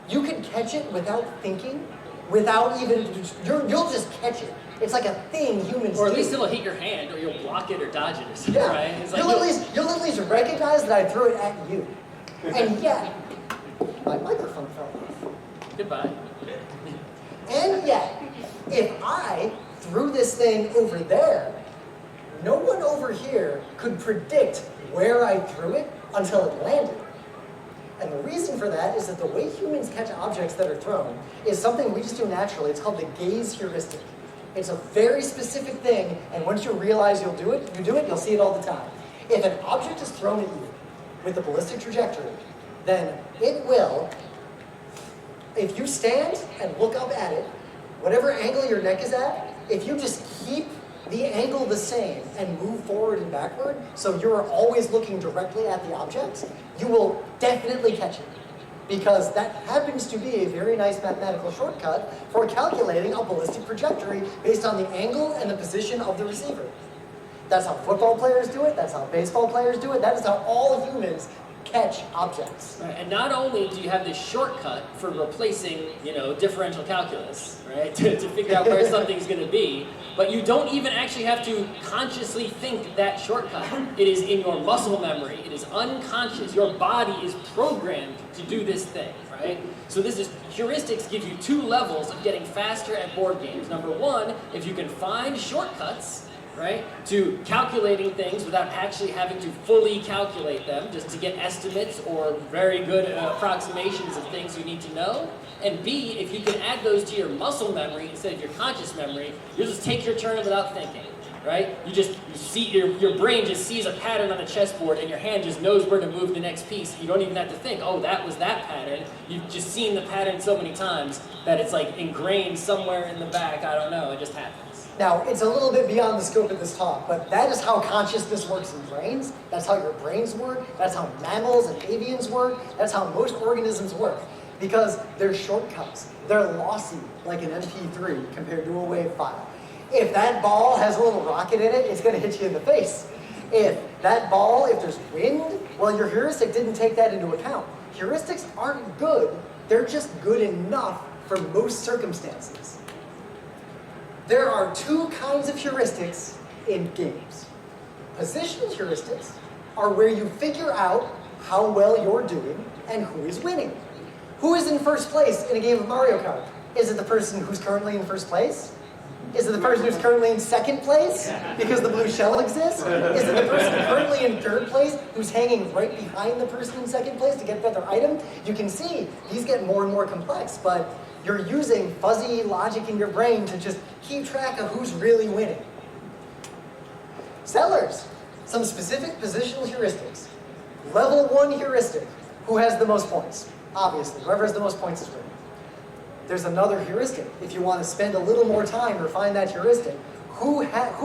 You could catch it without thinking, without even, you'll just catch it. It's like a thing humans do. Or at least it'll hit your hand, or you'll block it or dodge it or something, Yeah. right? It's like You'll at least recognize that I threw it at you. And yet, my microphone fell off. Goodbye. And yet, if I threw this thing over there, no one over here could predict where I threw it until it landed. And the reason for that is that the way humans catch objects that are thrown is something we just do naturally. It's called the gaze heuristic. It's a very specific thing, and once you realize you'll do it, you'll see it all the time. If an object is thrown at you with a ballistic trajectory, then it will, if you stand and look up at it, whatever angle your neck is at, if you just keep the angle the same and move forward and backward, so you're always looking directly at the object, you will definitely catch it. Because that happens to be a very nice mathematical shortcut for calculating a ballistic trajectory based on the angle and the position of the receiver. That's how football players do it, that's how baseball players do it, that is how all humans catch objects. Right. And not only do you have this shortcut for replacing, differential calculus, right, to figure out where something's going to be, but you don't even actually have to consciously think that shortcut. It is in your muscle memory. It is unconscious. Your body is programmed to do this thing, right? So heuristics give you 2 levels of getting faster at board games. Number 1, if you can find shortcuts, right, to calculating things without actually having to fully calculate them, just to get estimates or very good approximations of things you need to know. And B, if you can add those to your muscle memory instead of your conscious memory, you'll just take your turn without thinking, right? You see, your brain just sees a pattern on the chessboard and your hand just knows where to move the next piece. You don't even have to think, oh, that was that pattern. You've just seen the pattern so many times that it's like ingrained somewhere in the back. I don't know, it just happens. Now, it's a little bit beyond the scope of this talk, but that is how consciousness works in brains. That's how your brains work. That's how mammals and avians work. That's how most organisms work. Because they're shortcuts. They're lossy, like an MP3 compared to a WAV file. If that ball has a little rocket in it, it's going to hit you in the face. If there's wind, well, your heuristic didn't take that into account. Heuristics aren't good. They're just good enough for most circumstances. There are 2 kinds of heuristics in games. Positional heuristics are where you figure out how well you're doing and who is winning. Who is in first place in a game of Mario Kart? Is it the person who's currently in first place? Is it the person who's currently in second place because the blue shell exists? Is it the person currently in third place who's hanging right behind the person in second place to get better item? You can see these get more and more complex, but you're using fuzzy logic in your brain to just keep track of who's really winning. Settlers, some specific positional heuristics. Level 1 heuristic, who has the most points? Obviously, whoever has the most points is winning. There's another heuristic. If you want to spend a little more time to refine that heuristic, who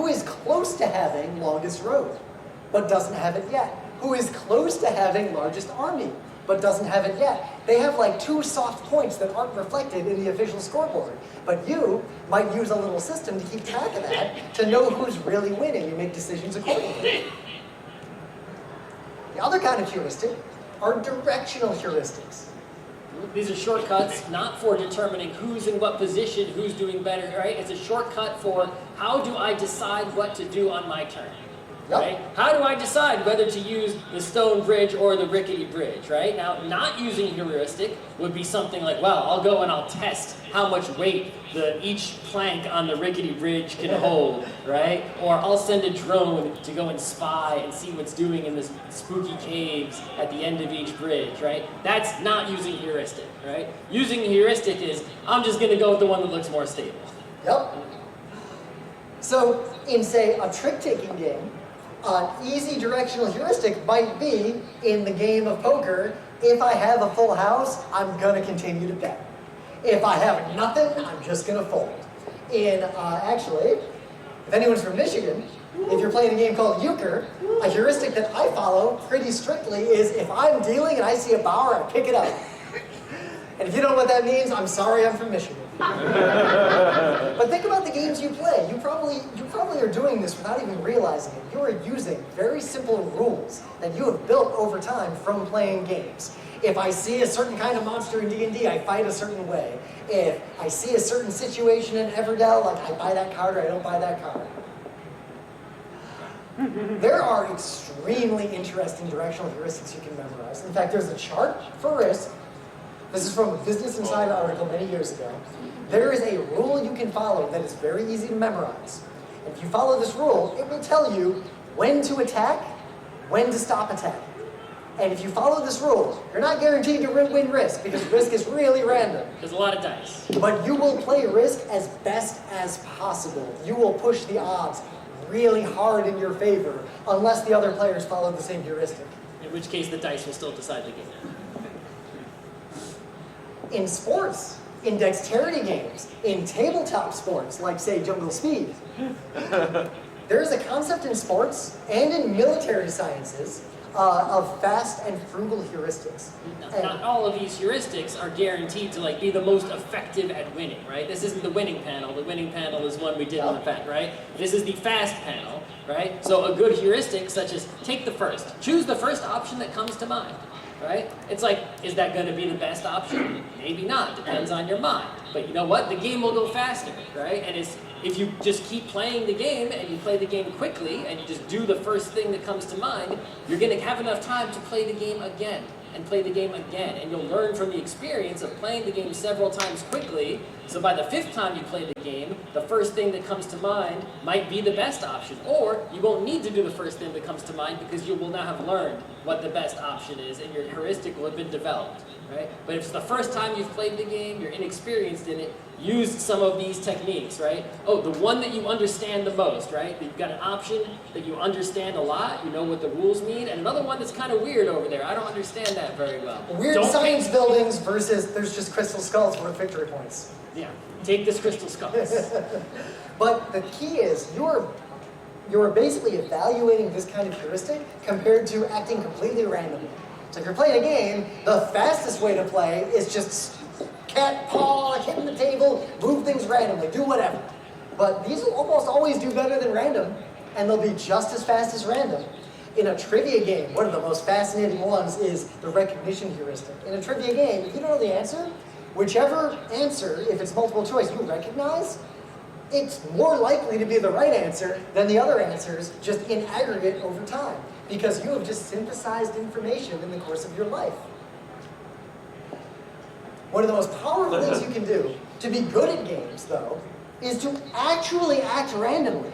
is close to having longest road, but doesn't have it yet? Who is close to having largest army, but doesn't have it yet. They have like 2 soft points that aren't reflected in the official scoreboard. But you might use a little system to keep track of that, to know who's really winning and make decisions accordingly. The other kind of heuristic are directional heuristics. These are shortcuts, not for determining who's in what position, who's doing better, right? It's a shortcut for how do I decide what to do on my turn, right? How do I decide whether to use the stone bridge or the rickety bridge, right? Now, not using heuristic would be something like, well, I'll go and I'll test how much weight each plank on the rickety bridge can hold, right? Or I'll send a drone to go and spy and see what's doing in this spooky caves at the end of each bridge, right? That's not using heuristic, right? Using heuristic is, I'm just gonna go with the one that looks more stable. Yep. So, in say, a trick-taking game, an easy directional heuristic might be, in the game of poker, if I have a full house, I'm gonna continue to bet. If I have nothing, I'm just gonna fold. Actually, if anyone's from Michigan, if you're playing a game called euchre, a heuristic that I follow pretty strictly is if I'm dealing and I see a bower, I pick it up. And if you don't know what that means, I'm sorry I'm from Michigan. But think about the games you play. You probably are doing this without even realizing it. You are using very simple rules that you have built over time from playing games. If I see a certain kind of monster in D&D, I fight a certain way. If I see a certain situation in Everdell, like I buy that card or I don't buy that card. There are extremely interesting directional heuristics you can memorize. In fact, there's a chart for risk. This is from a Business Insider article many years ago. There is a rule you can follow that is very easy to memorize. And if you follow this rule, it will tell you when to attack, when to stop attacking. And if you follow this rule, you're not guaranteed to win risk, because risk is really random. There's a lot of dice. But you will play risk as best as possible. You will push the odds really hard in your favor, unless the other players follow the same heuristic. In which case, the dice will still decide the game. In sports, in dexterity games, in tabletop sports, like say Jungle Speed, there is a concept in sports and in military sciences of fast and frugal heuristics. Not all of these heuristics are guaranteed to be the most effective at winning, right? This isn't the winning panel. The winning panel is one we did in the back, right? This is the fast panel, right? So a good heuristic, such as take the first. Choose the first option that comes to mind, right? It's like, is that going to be the best option? Maybe not. Depends on your mind. But you know what? The game will go faster, right? And if you just keep playing the game and you play the game quickly and you just do the first thing that comes to mind, you're going to have enough time to play the game again and play the game again. And you'll learn from the experience of playing the game several times quickly. So by the 5th time you play the game, the first thing that comes to mind might be the best option. Or you won't need to do the first thing that comes to mind because you will now have learned what the best option is and your heuristic will have been developed, right? But if it's the first time you've played the game, you're inexperienced in it, use some of these techniques, right? Oh, the one that you understand the most, right? You've got an option that you understand a lot, you know what the rules mean, and another one that's kind of weird over there. I don't understand that very well. Weird science buildings versus there's just crystal skulls worth victory points. Yeah, take this crystal skulls. But the key is you're basically evaluating this kind of heuristic compared to acting completely randomly. So if you're playing a game, the fastest way to play is just cat paw, hitting the table, move things randomly, do whatever. But these will almost always do better than random, and they'll be just as fast as random. In a trivia game, one of the most fascinating ones is the recognition heuristic. In a trivia game, if you don't know the answer, whichever answer, if it's multiple choice, you recognize, it's more likely to be the right answer than the other answers just in aggregate over time, because you have just synthesized information in the course of your life. One of the most powerful things you can do to be good at games, though, is to actually act randomly.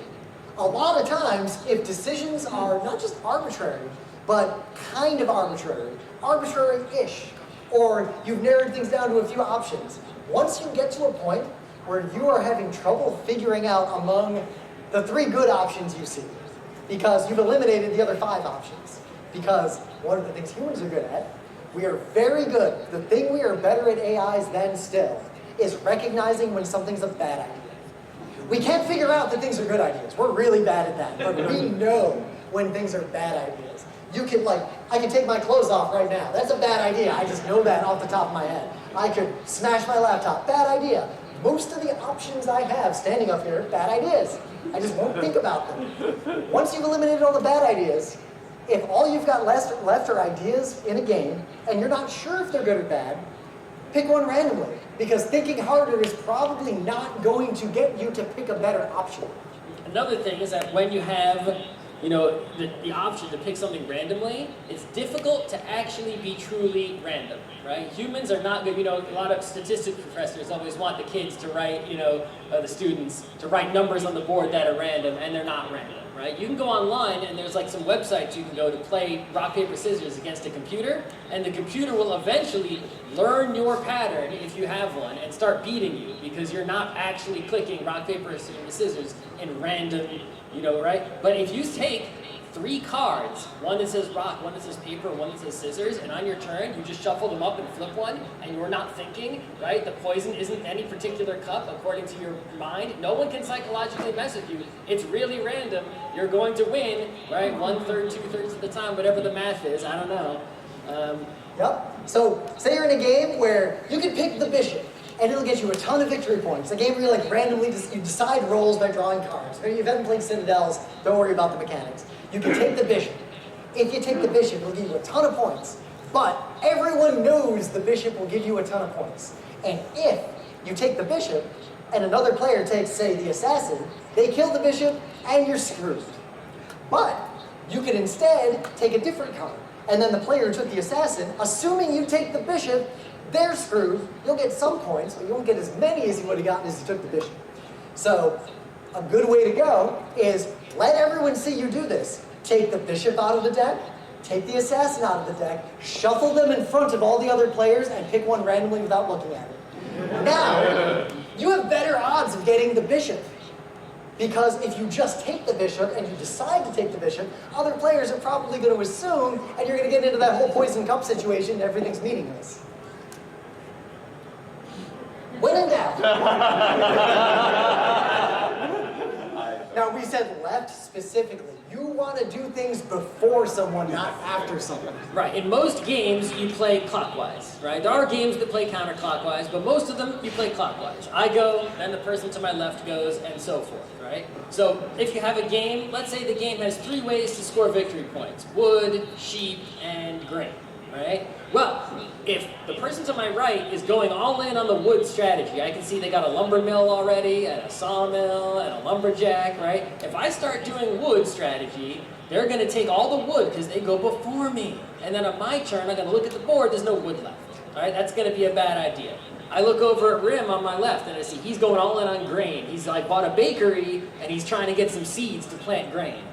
A lot of times, if decisions are not just arbitrary, but kind of arbitrary, arbitrary-ish, or you've narrowed things down to a few options, once you get to a point where you are having trouble figuring out among the 3 good options you see, because you've eliminated the other 5 options, because one of the things humans are good at, we are very good. The thing we are better at AIs than still is recognizing when something's a bad idea. We can't figure out that things are good ideas. We're really bad at that. But we know when things are bad ideas. You can I can take my clothes off right now. That's a bad idea. I just know that off the top of my head. I could smash my laptop. Bad idea. Most of the options I have standing up here, bad ideas. I just won't think about them. Once you've eliminated all the bad ideas, if all you've got left are ideas in a game, and you're not sure if they're good or bad, pick one randomly. Because thinking harder is probably not going to get you to pick a better option. Another thing is that when you have the option to pick something randomly, it's difficult to actually be truly random, right? Humans are not good. A lot of statistics professors always want the kids to write, the students to write numbers on the board that are random, and they're not random, right? You can go online, and there's some websites you can go to play rock, paper, scissors against a computer, and the computer will eventually learn your pattern, if you have one, and start beating you, because you're not actually clicking rock, paper, scissors in random, right? But if you take 3 cards, one that says rock, one that says paper, one that says scissors, and on your turn, you just shuffle them up and flip one, and you're not thinking, right? The poison isn't any particular cup according to your mind. No one can psychologically mess with you. It's really random. You're going to win, right? 1/3, 2/3 of the time, whatever the math is, I don't know. Yep. So say you're in a game where you can pick the bishop, and it'll get you a ton of victory points. A game where you randomly you decide roles by drawing cards. If you haven't played Citadels, don't worry about the mechanics. You can take the bishop. If you take the bishop, it'll give you a ton of points. But everyone knows the bishop will give you a ton of points. And if you take the bishop, and another player takes, say, the assassin, they kill the bishop, and you're screwed. But you can instead take a different card. And then the player who took the assassin, assuming you take the bishop, they're screwed. You'll get some points, but you won't get as many as you would have gotten as you took the bishop. So a good way to go is let everyone see you do this. Take the bishop out of the deck, take the assassin out of the deck, shuffle them in front of all the other players, and pick one randomly without looking at it. Now, you have better odds of getting the bishop. Because if you just take the bishop and you decide to take the bishop, other players are probably going to assume, and you're going to get into that whole poison cup situation, and everything's meaningless. When in doubt. Now, we said left specifically. You want to do things before someone, not after someone. Right. In most games, you play clockwise, right? There are games that play counterclockwise, but most of them, you play clockwise. I go, then the person to my left goes, and so forth, right? So if you have a game, let's say the game has 3 ways to score victory points: wood, sheep, and grain, right? Well, if the person to my right is going all in on the wood strategy, I can see they got a lumber mill already, and a sawmill, and a lumberjack, right? If I start doing wood strategy, they're going to take all the wood because they go before me. And then on my turn, I'm going to look at the board, there's no wood left. All right, that's going to be a bad idea. I look over at Rim on my left, and I see he's going all in on grain. He's bought a bakery, and he's trying to get some seeds to plant grain.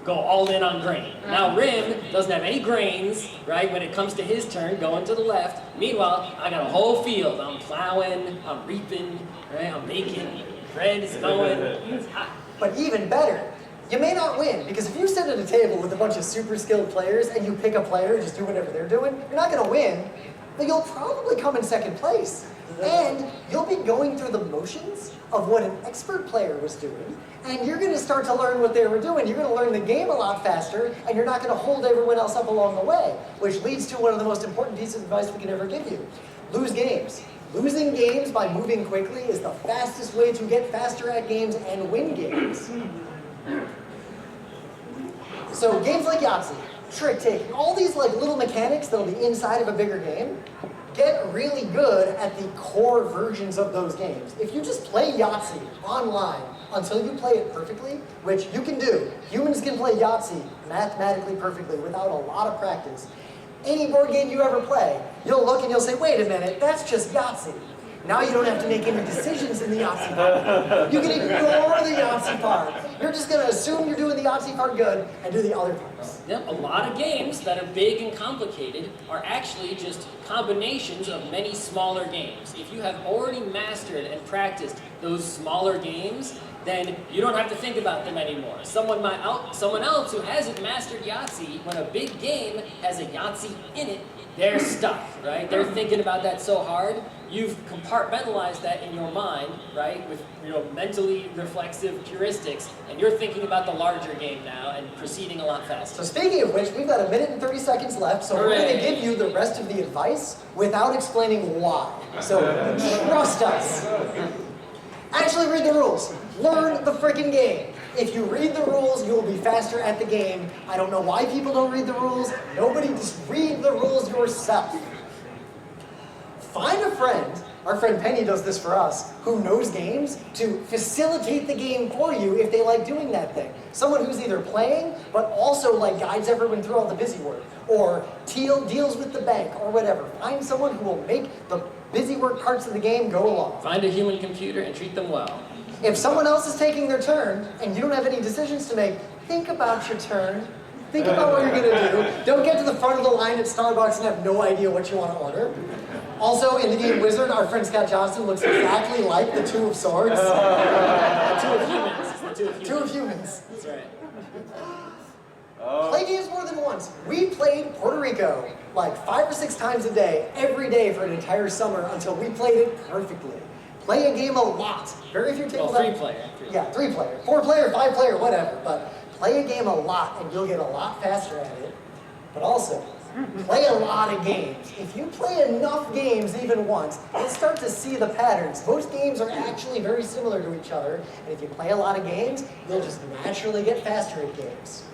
Go all in on grain. Now Rim doesn't have any grains, right, when it comes to his turn, going to the left. Meanwhile, I got a whole field. I'm plowing, I'm reaping, right, I'm baking, bread is going, it's hot. But even better, you may not win, because if you sit at a table with a bunch of super skilled players and you pick a player, just do whatever they're doing, you're not going to win, but you'll probably come in second place. And you'll be going through the motions of what an expert player was doing, and you're going to start to learn what they were doing. You're going to learn the game a lot faster, and you're not going to hold everyone else up along the way, which leads to one of the most important pieces of advice we can ever give you. Lose games. Losing games by moving quickly is the fastest way to get faster at games and win games. So games like Yahtzee, trick-taking, all these little mechanics that'll be inside of a bigger game, get really good at the core versions of those games. If you just play Yahtzee online until you play it perfectly, which you can do, humans can play Yahtzee mathematically perfectly without a lot of practice. Any board game you ever play, you'll look and you'll say, wait a minute, that's just Yahtzee. Now you don't have to make any decisions in the Yahtzee part. You can ignore the Yahtzee part. You're just going to assume you're doing the Yahtzee part good and do the other parts. Yep, a lot of games that are big and complicated are actually just combinations of many smaller games. If you have already mastered and practiced those smaller games, then you don't have to think about them anymore. Someone else who hasn't mastered Yahtzee, when a big game has a Yahtzee in it, they're stuck, right? They're thinking about that so hard. You've compartmentalized that in your mind, right, with mentally reflexive heuristics, and you're thinking about the larger game now and proceeding a lot faster. So speaking of which, we've got 1 minute and 30 seconds left, so we're going to give you the rest of the advice without explaining why. So trust us. Actually read the rules. Learn the freaking game. If you read the rules, you will be faster at the game. I don't know why people don't read the rules. Nobody, just read the rules yourself. Find a friend, our friend Penny does this for us, who knows games to facilitate the game for you if they like doing that thing. Someone who's either playing, but also like guides everyone through all the busy work, or deals with the bank, or whatever. Find someone who will make the busy work parts of the game go along. Find a human computer and treat them well. If someone else is taking their turn and you don't have any decisions to make, think about your turn. Think about what you're going to do. Don't get to the front of the line at Starbucks and have no idea what you want to order. Also, in the game Wizard, our friend Scott Johnson looks exactly like the Two of Swords. The two of humans. It's the two of humans. Two of humans. That's right. Play games more than once. We played Puerto Rico like 5 or 6 times a day, every day for an entire summer until we played it perfectly. Play a game a lot. Very few tables. Well, 3-player. Yeah, 3-player. 4-player, 5-player, whatever. But play a game a lot and you'll get a lot faster at it. But also, play a lot of games. If you play enough games even once, you'll start to see the patterns. Most games are actually very similar to each other. And if you play a lot of games, you'll just naturally get faster at games.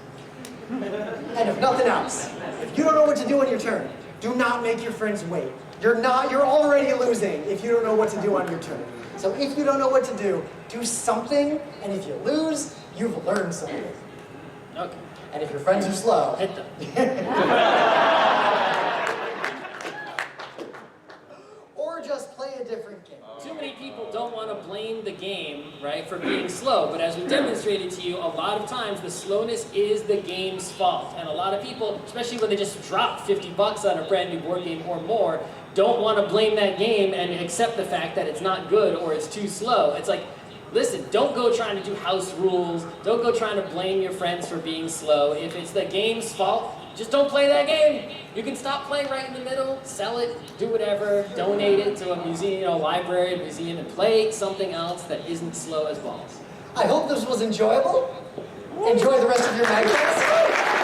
And if nothing else, if you don't know what to do on your turn, do not make your friends wait. You're already losing if you don't know what to do on your turn. So if you don't know what to do something, and if you lose, you've learned something. Okay. And if your friends are slow, Hit them. or just play a different game. Too many people don't want to blame the game, right, for being slow. But as we demonstrated to you, a lot of times the slowness is the game's fault. And a lot of people, especially when they just drop $50 on a brand new board game or more, don't want to blame that game and accept the fact that it's not good or it's too slow. It's like, listen, don't go trying to do house rules. Don't go trying to blame your friends for being slow. If it's the game's fault, just don't play that game. You can stop playing right in the middle, sell it, do whatever, donate it to a museum, library, museum, and play something else that isn't slow as balls. I hope this was enjoyable. Enjoy the rest of your MAGFest.